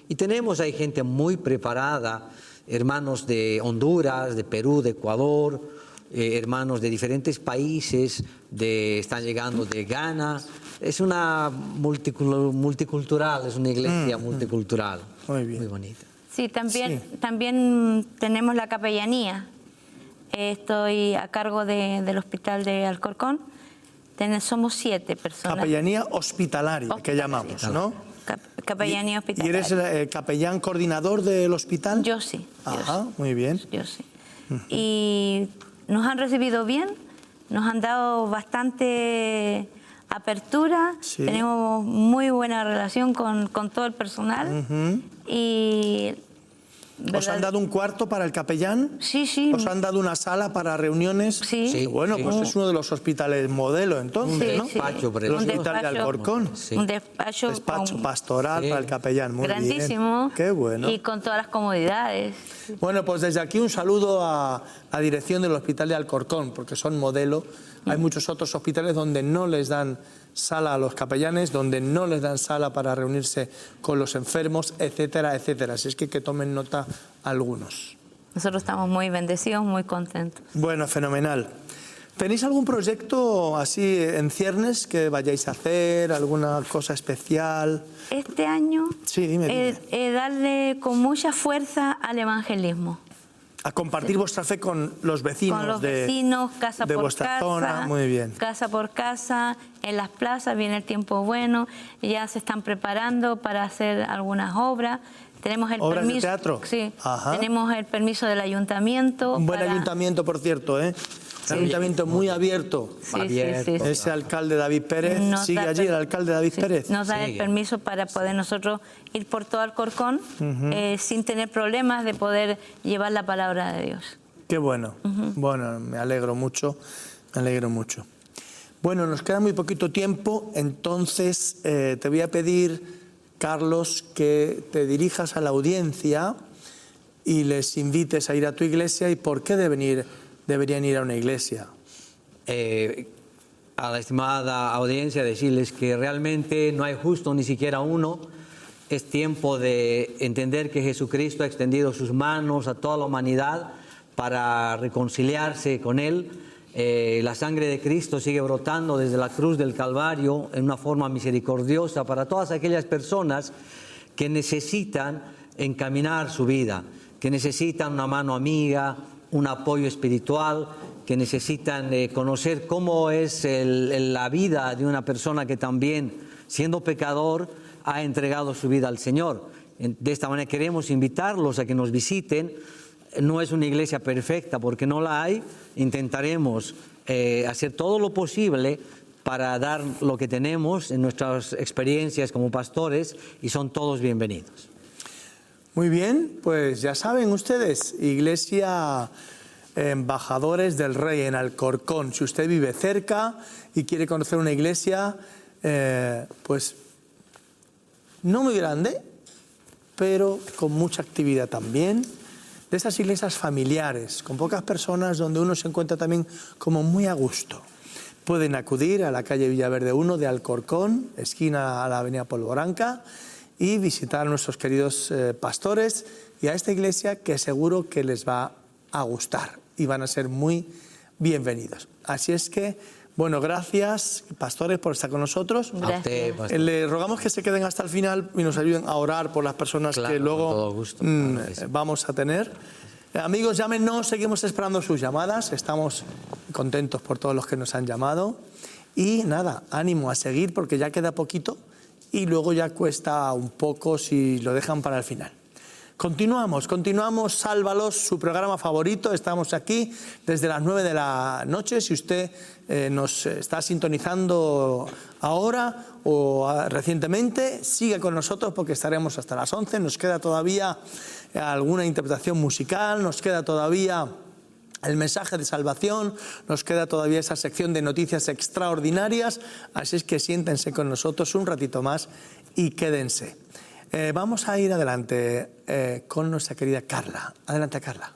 Y hay gente muy preparada, hermanos de Honduras, de Perú, de Ecuador, hermanos de diferentes países, están llegando de Ghana. Es una multicultural, es una iglesia multicultural. Muy bien. Muy bonita. Sí, también tenemos la capellanía. Estoy a cargo del Hospital de Alcorcón. Somos 7 personas. Capellanía hospitalaria, que llamamos, ¿no? Capellanía hospitalaria. ¿Y eres el capellán coordinador del hospital? Yo sí. Ajá, muy bien. Yo sí. Y nos han recibido bien, nos han dado bastante apertura, Sí. tenemos muy buena relación con todo el personal. Y ¿Os han dado un cuarto para el capellán? Sí. ¿Os han dado una sala para reuniones? Sí. Bueno, pues es uno de los hospitales modelo, entonces, ¿no? despacho, por El ejemplo. hospital de Alcorcón. Sí. Un despacho Pastoral para el capellán, muy grandísimo. bien. Qué bueno. Y con todas las comodidades. Bueno, pues desde aquí un saludo a la dirección del Hospital de Alcorcón, porque son modelo. Hay muchos otros hospitales donde no les dan sala a los capellanes, donde no les dan sala para reunirse con los enfermos, etcétera, etcétera. Así es que tomen nota algunos. Nosotros estamos muy bendecidos, muy contentos. Bueno, fenomenal. ¿Tenéis algún proyecto así en ciernes que vayáis a hacer? ¿Alguna cosa especial? Este año Sí, dime. darle con mucha fuerza al evangelismo. A compartir vuestra fe con los vecinos, Con los vecinos, casa de por vuestra casa, zona. Muy bien. casa por casa, en las plazas, viene el tiempo bueno, ya se están preparando para hacer algunas obras. Tenemos el ¿Obras de permiso, teatro? Sí, Ajá. tenemos el permiso del ayuntamiento. Un buen para- ayuntamiento, por cierto, ¿eh? Un ayuntamiento muy abierto. Sí. Ese alcalde David Pérez, Nos ¿sigue da allí el alcalde David sí, Pérez? Nos da el Sigue. permiso para poder nosotros ir por todo Alcorcón sin tener problemas de poder llevar la palabra de Dios. Qué bueno. Bueno, me alegro mucho, me alegro mucho. Bueno, nos queda muy poquito tiempo, entonces te voy a pedir, Carlos, que te dirijas a la audiencia y les invites a ir a tu iglesia y por qué deberían ir a una iglesia. A la estimada audiencia decirles que realmente no hay justo ni siquiera uno. Es tiempo de entender que Jesucristo ha extendido sus manos a toda la humanidad para reconciliarse con Él. La sangre de Cristo sigue brotando desde la cruz del Calvario en una forma misericordiosa para todas aquellas personas que necesitan encaminar su vida, que necesitan una mano amiga, un apoyo espiritual, que necesitan conocer cómo es la vida de una persona que también, siendo pecador, ha entregado su vida al Señor. De esta manera queremos invitarlos a que nos visiten. No es una iglesia perfecta porque no la hay. Intentaremos hacer todo lo posible para dar lo que tenemos en nuestras experiencias como pastores y son todos bienvenidos. Muy bien, pues ya saben ustedes, Iglesia Embajadores del Rey en Alcorcón. Si usted vive cerca y quiere conocer una iglesia, pues no muy grande, pero con mucha actividad también, de esas iglesias familiares, con pocas personas, donde uno se encuentra también como muy a gusto. Pueden acudir a la calle Villaverde 1 de Alcorcón, esquina a la avenida Polvoranca, y visitar a nuestros queridos pastores y a esta iglesia que seguro que les va a gustar y van a ser muy bienvenidos. Así es que, bueno, gracias, pastores, por estar con nosotros. A usted, pastor. Le rogamos que se queden hasta el final y nos ayuden a orar por las personas Claro, que con luego todo gusto, claro que sí. vamos a tener. Amigos, llámenos, seguimos esperando sus llamadas, estamos contentos por todos los que nos han llamado. Y nada, ánimo a seguir porque ya queda poquito y luego ya cuesta un poco si lo dejan para el final. Continuamos, Sálvalos, su programa favorito. Estamos aquí desde las 9 de la noche. Si usted nos está sintonizando ahora o recientemente, siga con nosotros porque estaremos hasta las 11. Nos queda todavía alguna interpretación musical, nos queda todavía el mensaje de salvación, nos queda todavía esa sección de noticias extraordinarias, así es que siéntense con nosotros un ratito más y quédense. Vamos a ir adelante con nuestra querida Carla. Adelante, Carla.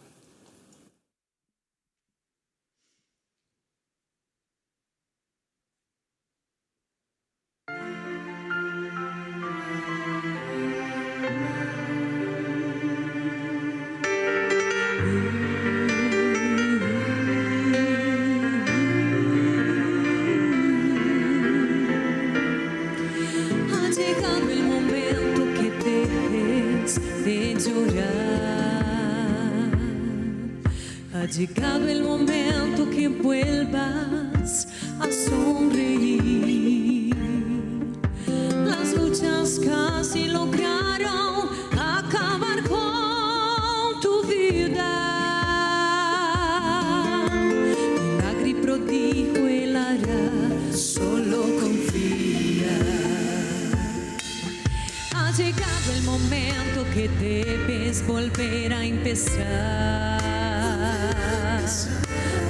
Ha llegado el momento que vuelvas a sonreír. Las luchas casi lograron acabar con tu vida. Milagro y prodigio Él hará, solo confía. Ha llegado el momento que debes volver a empezar.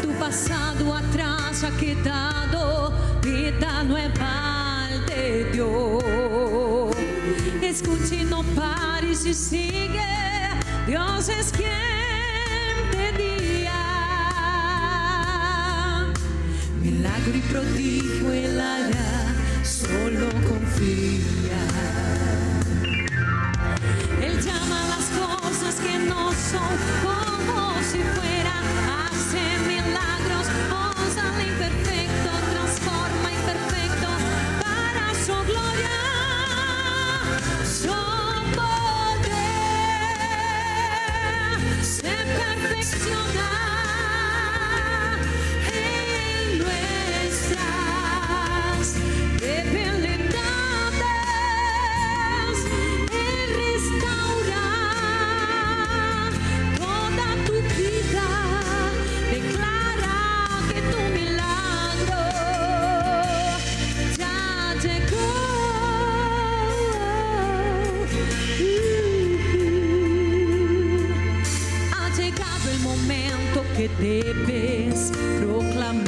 Tu pasado atrás ha quedado, vida nueva de Dios. Escuche, no pares y sigue, Dios es quien te guía. Milagro y prodigio Él hará, solo confía. Él llama a las cosas que no son como si fuera, hace milagros, usa lo imperfecto, transforma imperfecto para su gloria. Su poder se perfecciona en nuestras debilidades. Él restaura toda tu vida, declara que tu milagro ya llegó. Ha llegado el momento que debes proclamar.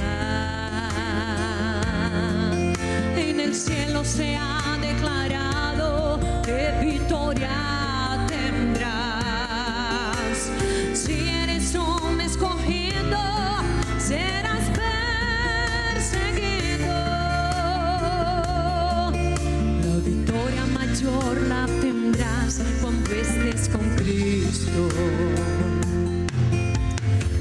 En el cielo se ha declarado que victoria tendrás. Si eres un escogido, serás perseguido. La victoria mayor la tendrás cuando estés con Cristo.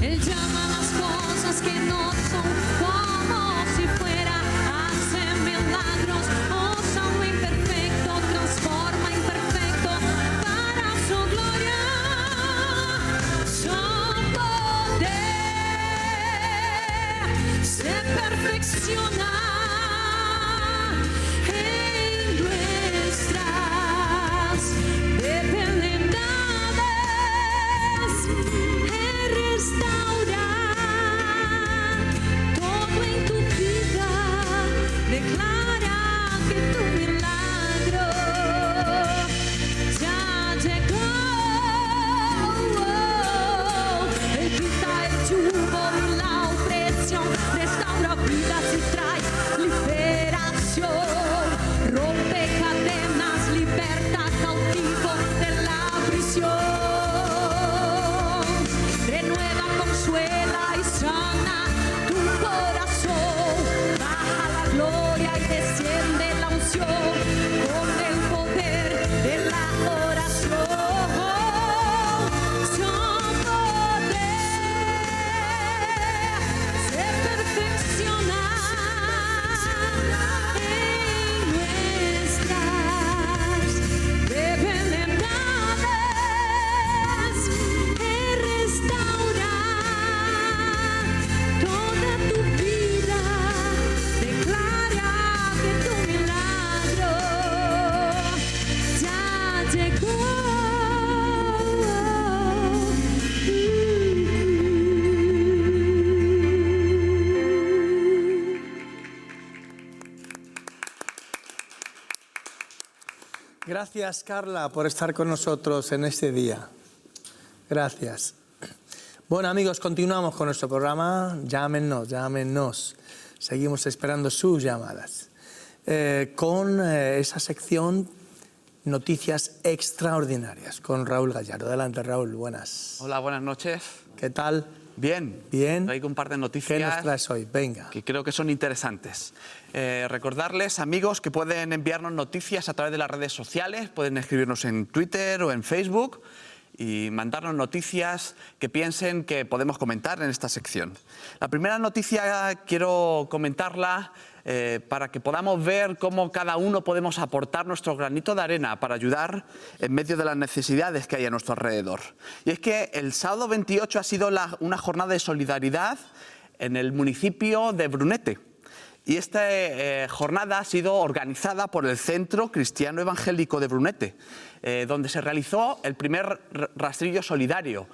Él llama a las cosas que no son como si fuera, hace milagros, usa lo imperfecto, transforma imperfecto para su gloria. Su poder se perfecciona en nuestras debilidades. Él restaura todo en tu vida, declara que tu milagro ya llegó. Él quita el yugo y la opresión, restaura vidas y trae liberación. Rompe cadenas, liberta cautivo de la prisión. Renueva, consuela y sana tu corazón. Baja la gloria y desciende la unción con el poder de la oración. Su poder se perfecciona en nuestras debilidades. Él restaura toda tu vida, declara que tu milagro Gracias, Carla, por estar con nosotros en este día. Gracias. Bueno, amigos, continuamos con nuestro programa. Llámenos. Seguimos esperando sus llamadas. Con esa sección Noticias Extraordinarias con Raúl Gallardo. Adelante, Raúl, buenas. Hola, buenas noches. ¿Qué tal? Bien. Bien. Traigo un par de noticias. ¿Qué nos traes hoy? Venga. Que creo que son interesantes. Recordarles, amigos, que pueden enviarnos noticias a través de las redes sociales, pueden escribirnos en Twitter o en Facebook y mandarnos noticias que piensen que podemos comentar en esta sección. La primera noticia quiero comentarla para que podamos ver cómo cada uno podemos aportar nuestro granito de arena para ayudar en medio de las necesidades que hay a nuestro alrededor. Y es que el sábado 28 ha sido una jornada de solidaridad en el municipio de Brunete. Y esta jornada ha sido organizada por el Centro Cristiano Evangélico de Brunete, donde se realizó el primer rastrillo solidario,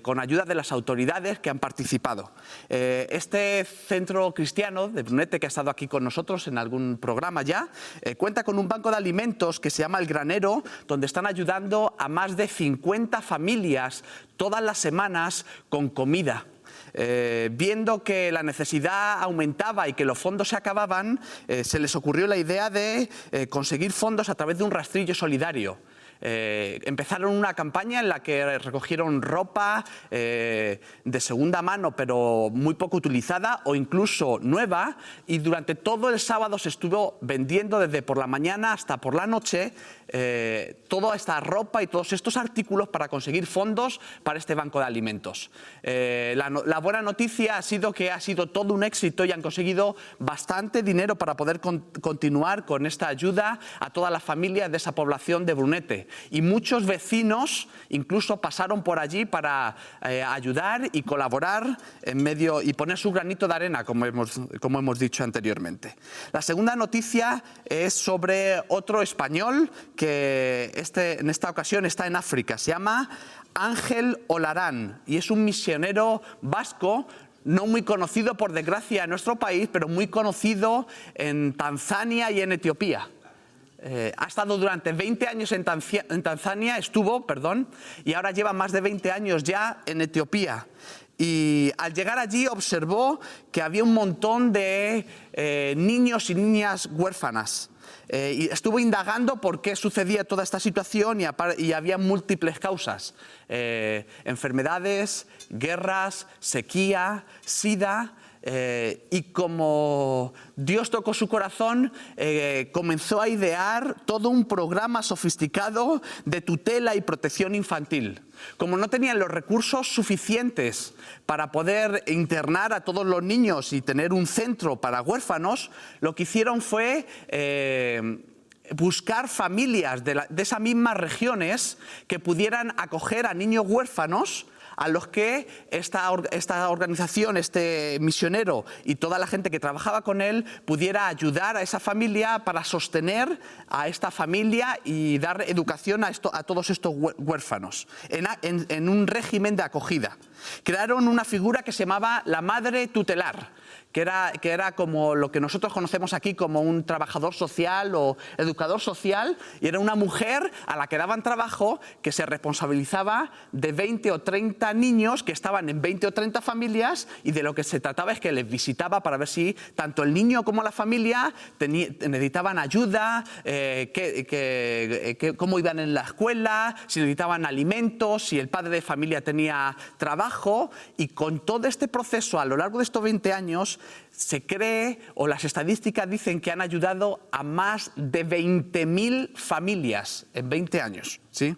con ayuda de las autoridades que han participado. Este Centro Cristiano de Brunete, que ha estado aquí con nosotros en algún programa ya, cuenta con un banco de alimentos que se llama El Granero, donde están ayudando a más de 50 familias todas las semanas con comida. Viendo que la necesidad aumentaba y que los fondos se acababan, se les ocurrió la idea de conseguir fondos a través de un rastrillo solidario. Empezaron una campaña en la que recogieron ropa de segunda mano, pero muy poco utilizada o incluso nueva, y durante todo el sábado se estuvo vendiendo desde por la mañana hasta por la noche toda esta ropa y todos estos artículos para conseguir fondos para este banco de alimentos. La buena noticia ha sido que ha sido todo un éxito y han conseguido bastante dinero para poder continuar con esta ayuda a todas las familias de esa población de Brunete. Y muchos vecinos incluso pasaron por allí para ayudar y colaborar en medio y poner su granito de arena, como hemos dicho anteriormente. La segunda noticia es sobre otro español que en esta ocasión está en África. Se llama Ángel Olarán y es un misionero vasco, no muy conocido por desgracia en nuestro país, pero muy conocido en Tanzania y en Etiopía. Ha estado durante 20 años en Tanzania, y ahora lleva más de 20 años ya en Etiopía. Y al llegar allí observó que había un montón de niños y niñas huérfanas. Y estuvo indagando por qué sucedía toda esta situación y había múltiples causas. Enfermedades, guerras, sequía, sida. Y como Dios tocó su corazón, comenzó a idear todo un programa sofisticado de tutela y protección infantil. Como no tenían los recursos suficientes para poder internar a todos los niños y tener un centro para huérfanos, lo que hicieron fue buscar familias de esas mismas regiones que pudieran acoger a niños huérfanos, a los que esta organización, este misionero y toda la gente que trabajaba con él pudiera ayudar a esa familia para sostener a esta familia y dar educación a todos estos huérfanos en un régimen de acogida. Crearon una figura que se llamaba la madre tutelar, que era como lo que nosotros conocemos aquí como un trabajador social o educador social, y era una mujer a la que daban trabajo, que se responsabilizaba de 20 o 30 niños que estaban en 20 o 30 familias, y de lo que se trataba es que les visitaba para ver si tanto el niño como la familia necesitaban ayuda, cómo iban en la escuela, si necesitaban alimentos, si el padre de familia tenía trabajo. Y con todo este proceso a lo largo de estos 20 años se cree, o las estadísticas dicen, que han ayudado a más de 20.000 familias en 20 años, ¿sí?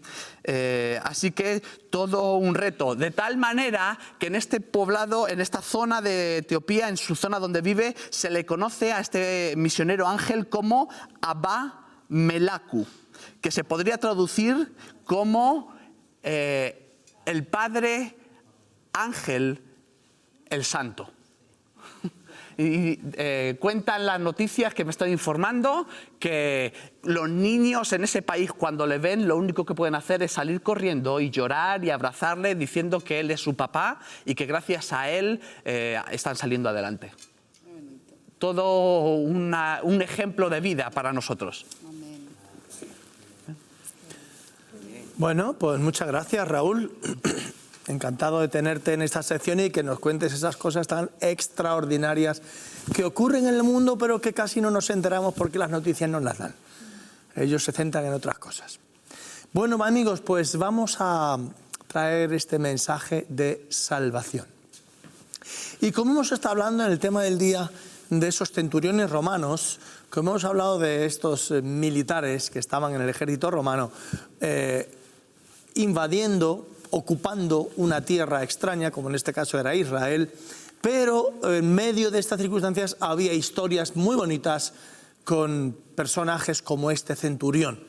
Así que todo un reto, de tal manera que en este poblado, en esta zona de Etiopía, en su zona donde vive, se le conoce a este misionero Ángel como Abba Melaku, que se podría traducir como el Padre Ángel el Santo. Y cuentan las noticias que me estoy informando que los niños en ese país, cuando le ven, lo único que pueden hacer es salir corriendo y llorar y abrazarle diciendo que él es su papá y que gracias a él están saliendo adelante. Todo un ejemplo de vida para nosotros. Bueno, pues muchas gracias, Raúl. Encantado de tenerte en esta sección y que nos cuentes esas cosas tan extraordinarias que ocurren en el mundo, pero que casi no nos enteramos porque las noticias no las dan. Ellos se centran en otras cosas. Bueno, amigos, pues vamos a traer este mensaje de salvación. Y como hemos estado hablando en el tema del día de esos centuriones romanos, como hemos hablado de estos militares que estaban en el ejército romano, invadiendo, ocupando una tierra extraña, como en este caso era Israel, pero en medio de estas circunstancias había historias muy bonitas con personajes como este centurión.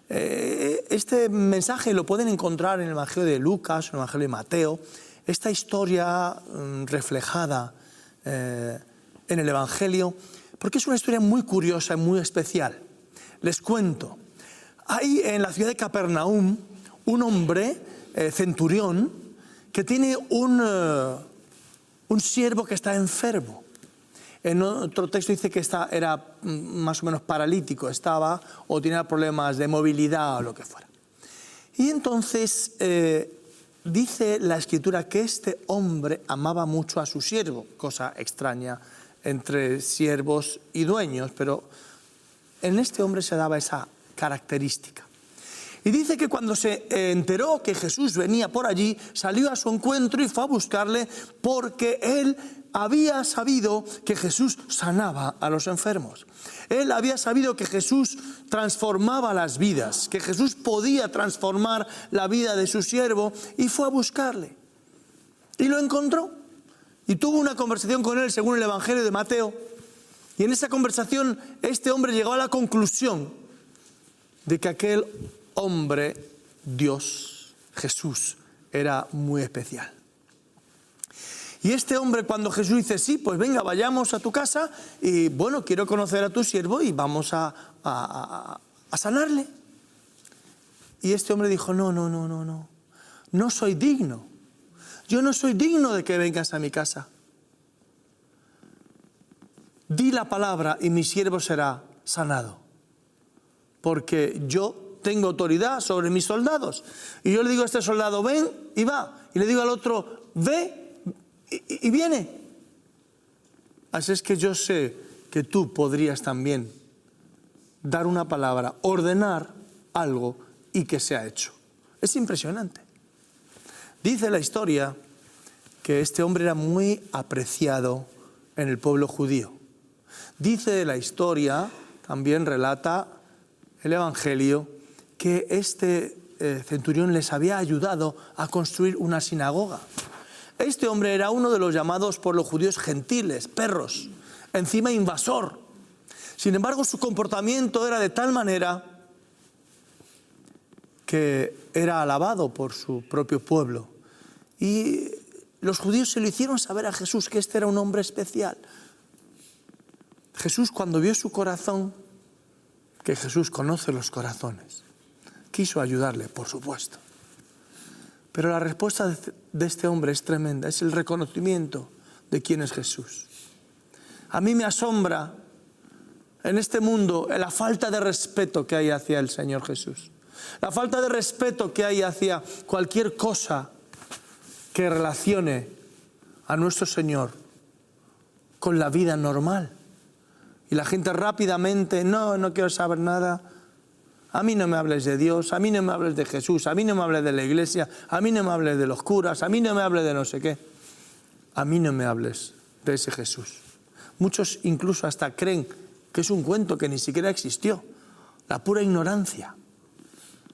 Este mensaje lo pueden encontrar en el Evangelio de Lucas, en el Evangelio de Mateo, esta historia reflejada en el Evangelio, porque es una historia muy curiosa y muy especial. Les cuento, hay en la ciudad de Capernaum un hombre, centurión, que tiene un siervo que está enfermo. En otro texto dice que era más o menos paralítico, estaba o tenía problemas de movilidad o lo que fuera. Y entonces dice la Escritura que este hombre amaba mucho a su siervo, cosa extraña entre siervos y dueños, pero en este hombre se daba esa característica. Y dice que cuando se enteró que Jesús venía por allí, salió a su encuentro y fue a buscarle porque él había sabido que Jesús sanaba a los enfermos. Él había sabido que Jesús transformaba las vidas, que Jesús podía transformar la vida de su siervo y fue a buscarle. Y lo encontró y tuvo una conversación con él según el Evangelio de Mateo. Y en esa conversación este hombre llegó a la conclusión de que aquel hombre, Dios, Jesús, era muy especial. Y este hombre, cuando Jesús dice, sí, pues venga, vayamos a tu casa y bueno, quiero conocer a tu siervo y vamos a sanarle. Y este hombre dijo, no soy digno. Yo no soy digno de que vengas a mi casa. Di la palabra y mi siervo será sanado. Porque yo tengo autoridad sobre mis soldados. Y yo le digo a este soldado, ven y va. Y le digo al otro, ve y viene. Así es que yo sé que tú podrías también dar una palabra, ordenar algo y que sea hecho. Es impresionante. Dice la historia que este hombre era muy apreciado en el pueblo judío. Dice la historia, también relata el Evangelio, que este centurión les había ayudado a construir una sinagoga. Este hombre era uno de los llamados por los judíos gentiles, perros, encima invasor. Sin embargo, su comportamiento era de tal manera que era alabado por su propio pueblo. Y los judíos se lo hicieron saber a Jesús que este era un hombre especial. Jesús, cuando vio su corazón, que Jesús conoce los corazones, quiso ayudarle, por supuesto. Pero la respuesta de este hombre es tremenda, es el reconocimiento de quién es Jesús. A mí me asombra en este mundo la falta de respeto que hay hacia el Señor Jesús. La falta de respeto que hay hacia cualquier cosa que relacione a nuestro Señor con la vida normal. Y la gente rápidamente, no quiero saber nada. A mí no me hables de Dios, a mí no me hables de Jesús, a mí no me hables de la iglesia, a mí no me hables de los curas, a mí no me hables de no sé qué. A mí no me hables de ese Jesús. Muchos incluso hasta creen que es un cuento que ni siquiera existió. La pura ignorancia.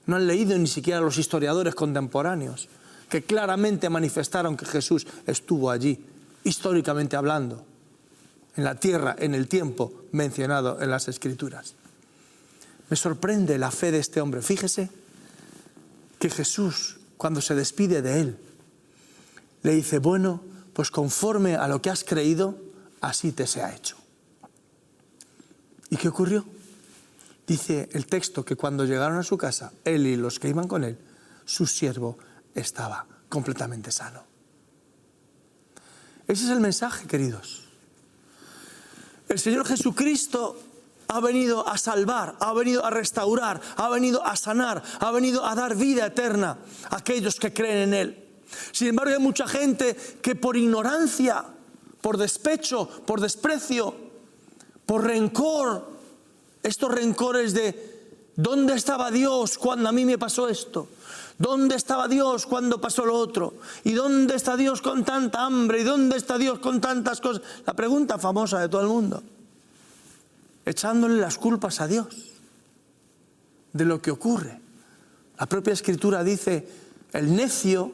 No han leído ni siquiera los historiadores contemporáneos, que claramente manifestaron que Jesús estuvo allí, históricamente hablando, en la tierra, en el tiempo mencionado en las Escrituras. Me sorprende la fe de este hombre. Fíjese que Jesús, cuando se despide de él, le dice, bueno, pues conforme a lo que has creído, así te sea hecho. ¿Y qué ocurrió? Dice el texto que cuando llegaron a su casa, él y los que iban con él, su siervo estaba completamente sano. Ese es el mensaje, queridos. El Señor Jesucristo ha venido a salvar, ha venido a restaurar, ha venido a sanar, ha venido a dar vida eterna a aquellos que creen en Él. Sin embargo, hay mucha gente que por ignorancia, por despecho, por desprecio, por rencor, estos rencores de ¿dónde estaba Dios cuando a mí me pasó esto? ¿Dónde estaba Dios cuando pasó lo otro? ¿Y dónde está Dios con tanta hambre? ¿Y dónde está Dios con tantas cosas? La pregunta famosa de todo el mundo. Echándole las culpas a Dios de lo que ocurre. La propia Escritura dice, el necio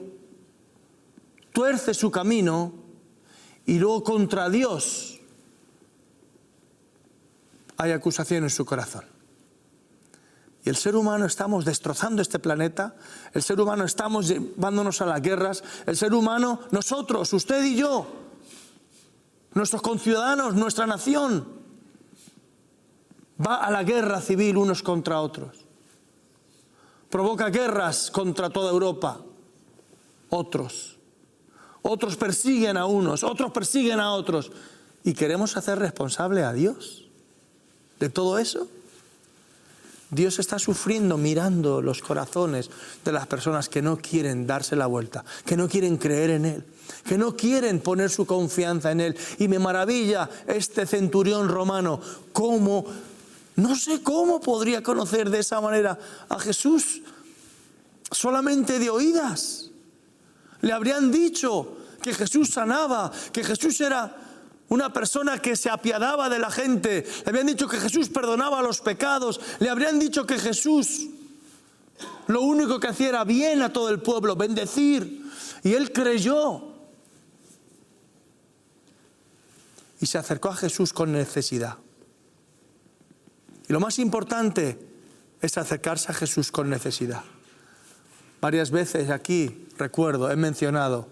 tuerce su camino y luego contra Dios hay acusación en su corazón. Y el ser humano estamos destrozando este planeta, el ser humano estamos llevándonos a las guerras, el ser humano, nosotros, usted y yo, nuestros conciudadanos, nuestra nación, va a la guerra civil unos contra otros. Provoca guerras contra toda Europa. Otros persiguen a unos, otros persiguen a otros. ¿Y queremos hacer responsable a Dios de todo eso? Dios está sufriendo mirando los corazones de las personas que no quieren darse la vuelta, que no quieren creer en Él, que no quieren poner su confianza en Él. Y me maravilla este centurión romano, no sé cómo podría conocer de esa manera a Jesús, solamente de oídas. Le habrían dicho que Jesús sanaba, que Jesús era una persona que se apiadaba de la gente. Le habían dicho que Jesús perdonaba los pecados. Le habrían dicho que Jesús lo único que hacía era bien a todo el pueblo, bendecir. Y él creyó. Y se acercó a Jesús con necesidad. Y lo más importante es acercarse a Jesús con necesidad. Varias veces aquí, recuerdo, he mencionado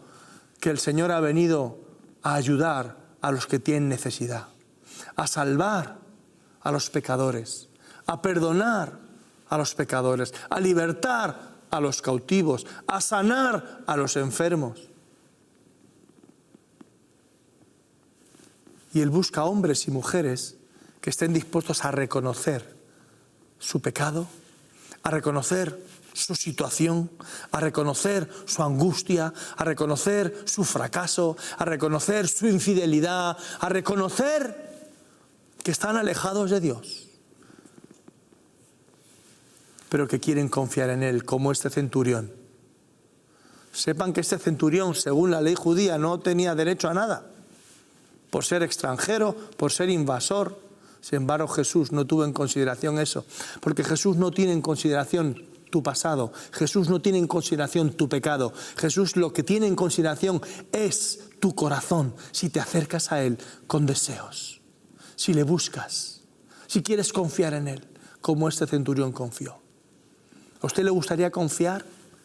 que el Señor ha venido a ayudar a los que tienen necesidad, a salvar a los pecadores, a perdonar a los pecadores, a libertar a los cautivos, a sanar a los enfermos. Y Él busca hombres y mujeres que estén dispuestos a reconocer su pecado, a reconocer su situación, a reconocer su angustia, a reconocer su fracaso, a reconocer su infidelidad, a reconocer que están alejados de Dios, pero que quieren confiar en Él, como este centurión. Sepan que este centurión, según la ley judía, no tenía derecho a nada, por ser extranjero, por ser invasor. Sin embargo, Jesús no tuvo en consideración eso, porque Jesús no tiene en consideración tu pasado, Jesús no tiene en consideración tu pecado. Jesús lo que tiene en consideración es tu corazón, si te acercas a Él con deseos, si le buscas, si quieres confiar en Él, como este centurión confió. ¿A usted le gustaría confiar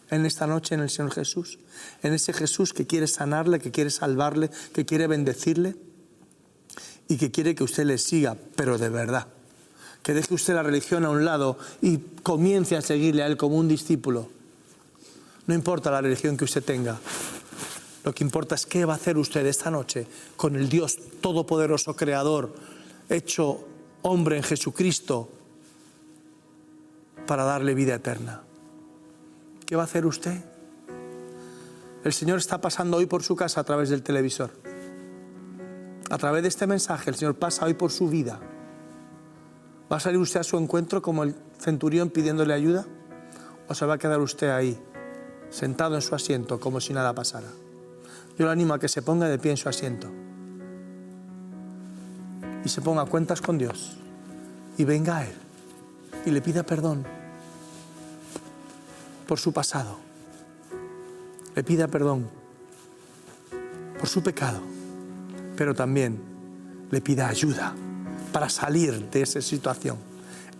en esta noche en el Señor Jesús? En ese Jesús que quiere sanarle, que quiere salvarle, que quiere bendecirle y que quiere que usted le siga, pero de verdad. Que deje usted la religión a un lado y comience a seguirle a Él como un discípulo. No importa la religión que usted tenga. Lo que importa es qué va a hacer usted esta noche con el Dios todopoderoso, creador, hecho hombre en Jesucristo, para darle vida eterna. ¿Qué va a hacer usted? El Señor está pasando hoy por su casa a través del televisor. A través de este mensaje, el Señor pasa hoy por su vida. ¿Va a salir usted a su encuentro como el centurión pidiéndole ayuda? ¿O se va a quedar usted ahí, sentado en su asiento, como si nada pasara? Yo le animo a que se ponga de pie en su asiento y se ponga a cuentas con Dios y venga a Él y le pida perdón por su pasado. Le pida perdón por su pecado, pero también le pida ayuda para salir de esa situación.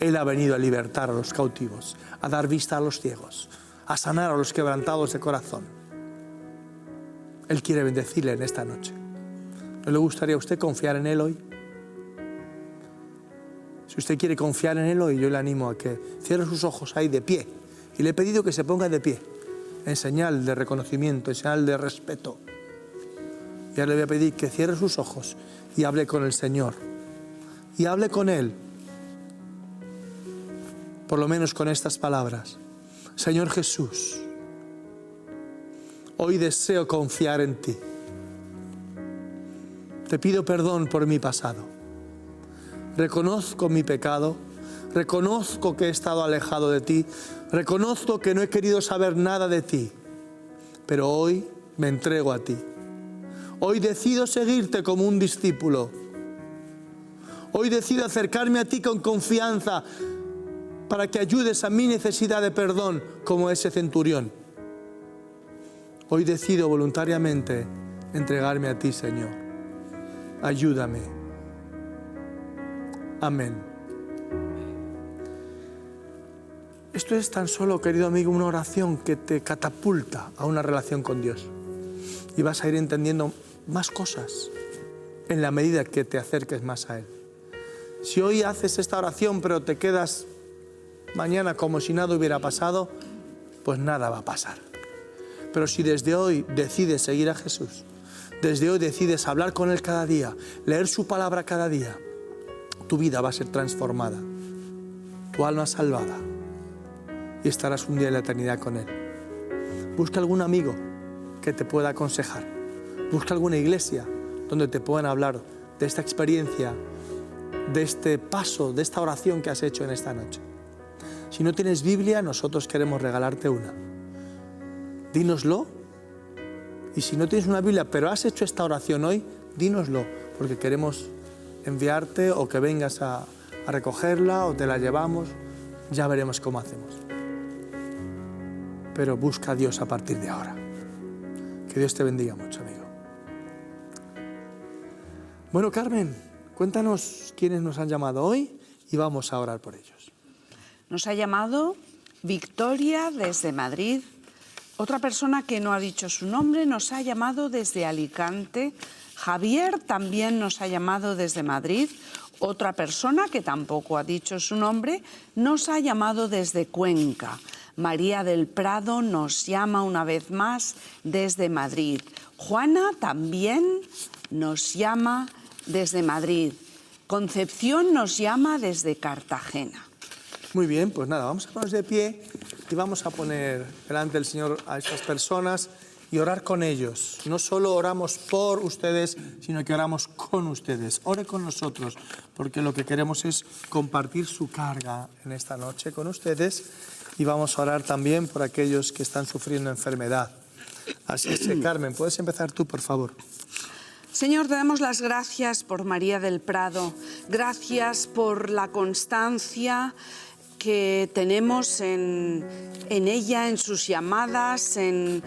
Él ha venido a libertar a los cautivos, a dar vista a los ciegos, a sanar a los quebrantados de corazón. Él quiere bendecirle en esta noche. ¿No le gustaría a usted confiar en Él hoy? Si usted quiere confiar en Él hoy, yo le animo a que cierre sus ojos ahí de pie. Y le he pedido que se ponga de pie, en señal de reconocimiento, en señal de respeto. Y ahora le voy a pedir que cierre sus ojos y hable con el Señor. Y hable con Él por lo menos con estas palabras. Señor Jesús, hoy deseo confiar en ti. Te pido perdón por mi pasado. Reconozco mi pecado, reconozco que he estado alejado de ti, reconozco que no he querido saber nada de ti, pero hoy me entrego a ti. Hoy decido seguirte como un discípulo. Hoy decido acercarme a ti con confianza para que ayudes a mi necesidad de perdón como ese centurión. Hoy decido voluntariamente entregarme a ti, Señor. Ayúdame. Amén. Esto es tan solo, querido amigo, una oración que te catapulta a una relación con Dios. Y vas a ir entendiendo más cosas en la medida que te acerques más a Él. Si hoy haces esta oración pero te quedas mañana como si nada hubiera pasado, pues nada va a pasar. Pero si desde hoy decides seguir a Jesús, desde hoy decides hablar con Él cada día, leer su palabra cada día, tu vida va a ser transformada, tu alma salvada y estarás un día en la eternidad con Él. Busca algún amigo que te pueda aconsejar. Busca alguna iglesia donde te puedan hablar de esta experiencia, de este paso, de esta oración que has hecho en esta noche. Si no tienes Biblia, nosotros queremos regalarte una. Dínoslo. Y si no tienes una Biblia, pero has hecho esta oración hoy, dínoslo, porque queremos enviarte o que vengas a recogerla o te la llevamos. Ya veremos cómo hacemos. Pero busca a Dios a partir de ahora. Que Dios te bendiga mucho, amigo. Bueno, Carmen, cuéntanos quiénes nos han llamado hoy y vamos a orar por ellos. Nos ha llamado Victoria desde Madrid. Otra persona que no ha dicho su nombre nos ha llamado desde Alicante. Javier también nos ha llamado desde Madrid. Otra persona que tampoco ha dicho su nombre nos ha llamado desde Cuenca. María del Prado nos llama una vez más desde Madrid. Juana también nos llama desde Madrid. Concepción nos llama desde Cartagena. Muy bien, pues nada, vamos a ponernos de pie y vamos a poner delante del Señor a estas personas y orar con ellos. No solo oramos por ustedes, sino que oramos con ustedes. Ore con nosotros, porque lo que queremos es compartir su carga en esta noche con ustedes y vamos a orar también por aquellos que están sufriendo enfermedad. Así es que, Carmen, ¿puedes empezar tú, por favor? Señor, te damos las gracias por María del Prado. Gracias por la constancia que tenemos en ella, en sus llamadas, en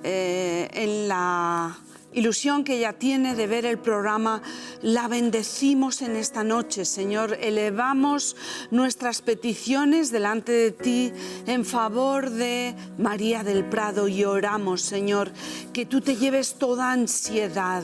la ilusión que ella tiene de ver el programa. La bendecimos en esta noche, Señor. Elevamos nuestras peticiones delante de ti en favor de María del Prado y oramos, Señor, que tú te lleves toda ansiedad,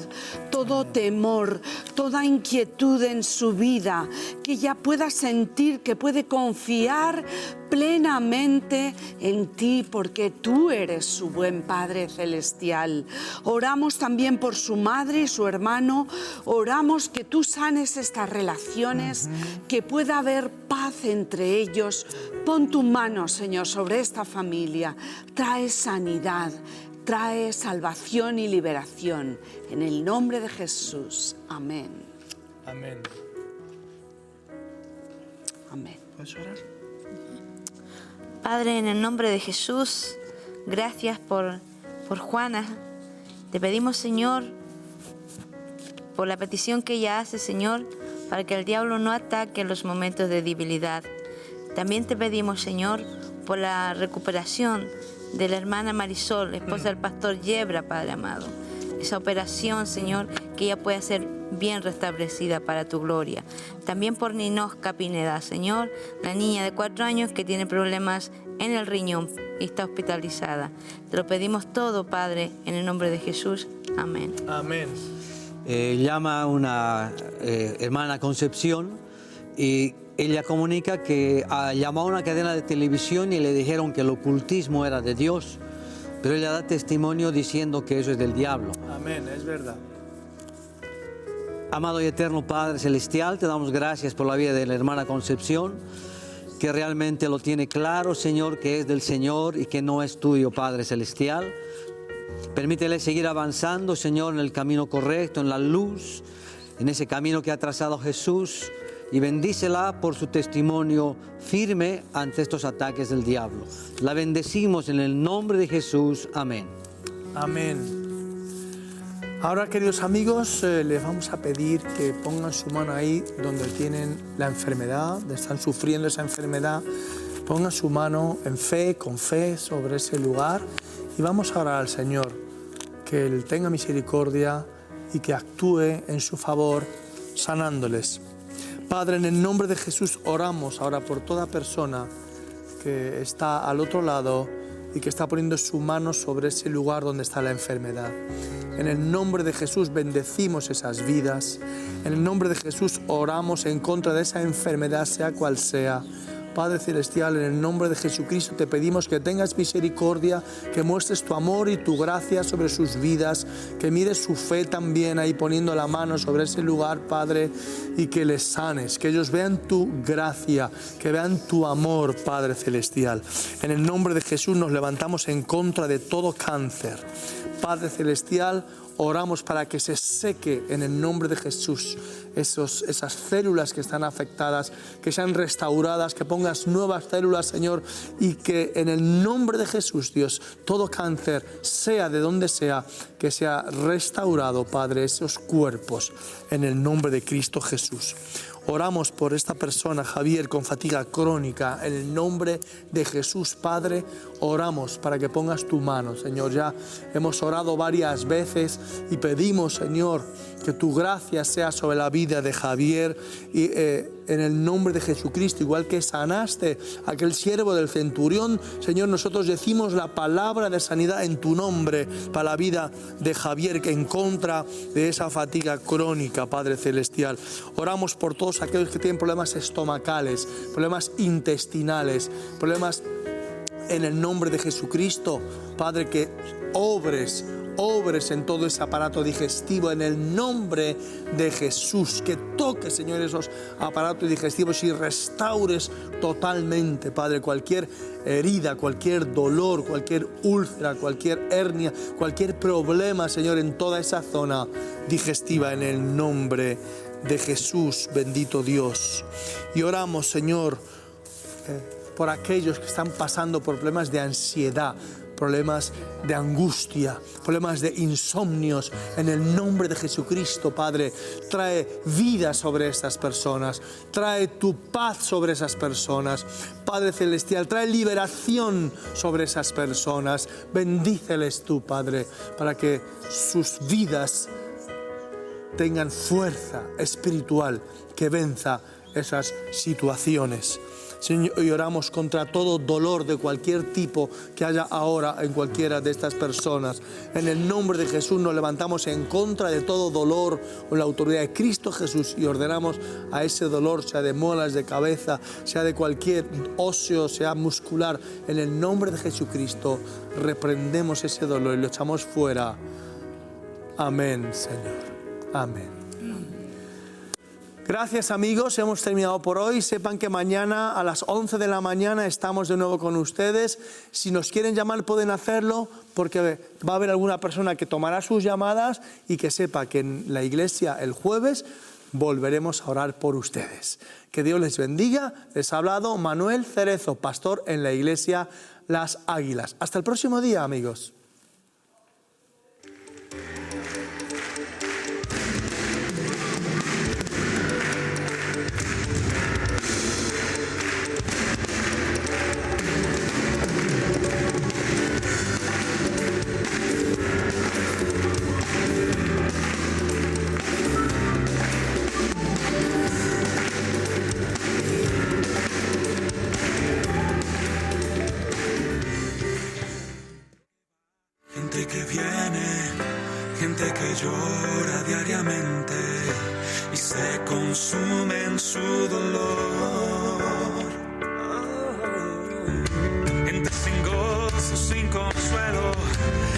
todo temor, toda inquietud en su vida, que ella pueda sentir que puede confiar plenamente en ti, porque tú eres su buen Padre Celestial. Oramos también por su madre y su hermano. Oramos que tú sanes estas relaciones, que pueda haber paz entre ellos. Pon tu mano, Señor, sobre esta familia. Trae sanidad, trae salvación y liberación. En el nombre de Jesús. Amén. Amén. Amén. ¿Puedes orar? Padre, en el nombre de Jesús, gracias por Juana. Te pedimos, Señor, por la petición que ella hace, Señor, para que el diablo no ataque en los momentos de debilidad. También te pedimos, Señor, por la recuperación de la hermana Marisol, esposa del pastor Yebra, Padre amado. Esa operación, Señor, que ella pueda ser bien restablecida para tu gloria. También por Ninosca Pineda, Señor, la niña de 4 años que tiene problemas en el riñón y está hospitalizada. Te lo pedimos todo, Padre, en el nombre de Jesús. Amén. Amén. Llama a una hermana Concepción y ella comunica que llamó a una cadena de televisión y le dijeron que el ocultismo era de Dios, pero ella da testimonio diciendo que eso es del diablo. Amén, es verdad. Amado y eterno Padre Celestial, te damos gracias por la vida de la hermana Concepción. que realmente lo tiene claro, Señor, que es del Señor y que no es tuyo, Padre Celestial. Permítele seguir avanzando, Señor, en el camino correcto, en la luz, en ese camino que ha trazado Jesús, y bendícela por su testimonio firme ante estos ataques del diablo. La bendecimos en el nombre de Jesús. Amén. Amén. Ahora, queridos amigos, les vamos a pedir que pongan su mano ahí donde tienen la enfermedad, donde están sufriendo esa enfermedad. Pongan su mano en fe, con fe, sobre ese lugar, y vamos a orar al Señor, que Él tenga misericordia y que actúe en su favor, sanándoles. Padre, en el nombre de Jesús oramos ahora por toda persona que está al otro lado y que está poniendo su mano sobre ese lugar donde está la enfermedad. En el nombre de Jesús bendecimos esas vidas. En el nombre de Jesús oramos en contra de esa enfermedad, sea cual sea. Padre Celestial, en el nombre de Jesucristo te pedimos que tengas misericordia, que muestres tu amor y tu gracia sobre sus vidas, que mires su fe también ahí poniendo la mano sobre ese lugar, Padre, y que les sanes, que ellos vean tu gracia, que vean tu amor, Padre Celestial. En el nombre de Jesús nos levantamos en contra de todo cáncer. Padre Celestial, oramos para que se seque en el nombre de Jesús esas células que están afectadas, que sean restauradas, que pongas nuevas células, Señor, y que en el nombre de Jesús, Dios, todo cáncer, sea de donde sea, que sea restaurado, Padre, esos cuerpos, en el nombre de Cristo Jesús. Oramos por esta persona, Javier, con fatiga crónica. En el nombre de Jesús, Padre, oramos para que pongas tu mano, Señor. Ya hemos orado varias veces y pedimos, Señor, que tu gracia sea sobre la vida de Javier y en el nombre de Jesucristo, igual que sanaste a aquel siervo del centurión, Señor, nosotros decimos la palabra de sanidad en tu nombre para la vida de Javier, que en contra de esa fatiga crónica, Padre Celestial. Oramos por todos aquellos que tienen problemas estomacales, problemas intestinales, problemas en el nombre de Jesucristo, Padre, que obres en todo ese aparato digestivo en el nombre de Jesús, que toques, Señor, esos aparatos digestivos y restaures totalmente, Padre, cualquier herida, cualquier dolor, cualquier úlcera, cualquier hernia, cualquier problema, Señor, en toda esa zona digestiva, en el nombre de Jesús, bendito Dios. Y oramos, Señor, por aquellos que están pasando por problemas de ansiedad, problemas de angustia, problemas de insomnios, en el nombre de Jesucristo, Padre, trae vida sobre estas personas, trae tu paz sobre esas personas, Padre Celestial, trae liberación sobre esas personas, bendíceles tú, Padre, para que sus vidas tengan fuerza espiritual que venza esas situaciones. Señor, y oramos contra todo dolor de cualquier tipo que haya ahora en cualquiera de estas personas. En el nombre de Jesús nos levantamos en contra de todo dolor con la autoridad de Cristo Jesús y ordenamos a ese dolor, sea de muelas de cabeza, sea de cualquier óseo, sea muscular. En el nombre de Jesucristo reprendemos ese dolor y lo echamos fuera. Amén, Señor. Amén. Gracias, amigos, hemos terminado por hoy. Sepan que mañana a las 11 de la mañana estamos de nuevo con ustedes. Si nos quieren llamar pueden hacerlo, porque va a haber alguna persona que tomará sus llamadas, y que sepa que en la iglesia el jueves volveremos a orar por ustedes. Que Dios les bendiga. Les ha hablado Manuel Cerezo, pastor en la iglesia Las Águilas. Hasta el próximo día, amigos. Gente que viene, gente que llora diariamente y se consume en su dolor. Gente sin gozo, sin consuelo,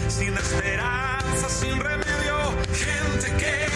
sin esperanza, sin remedio. Gente que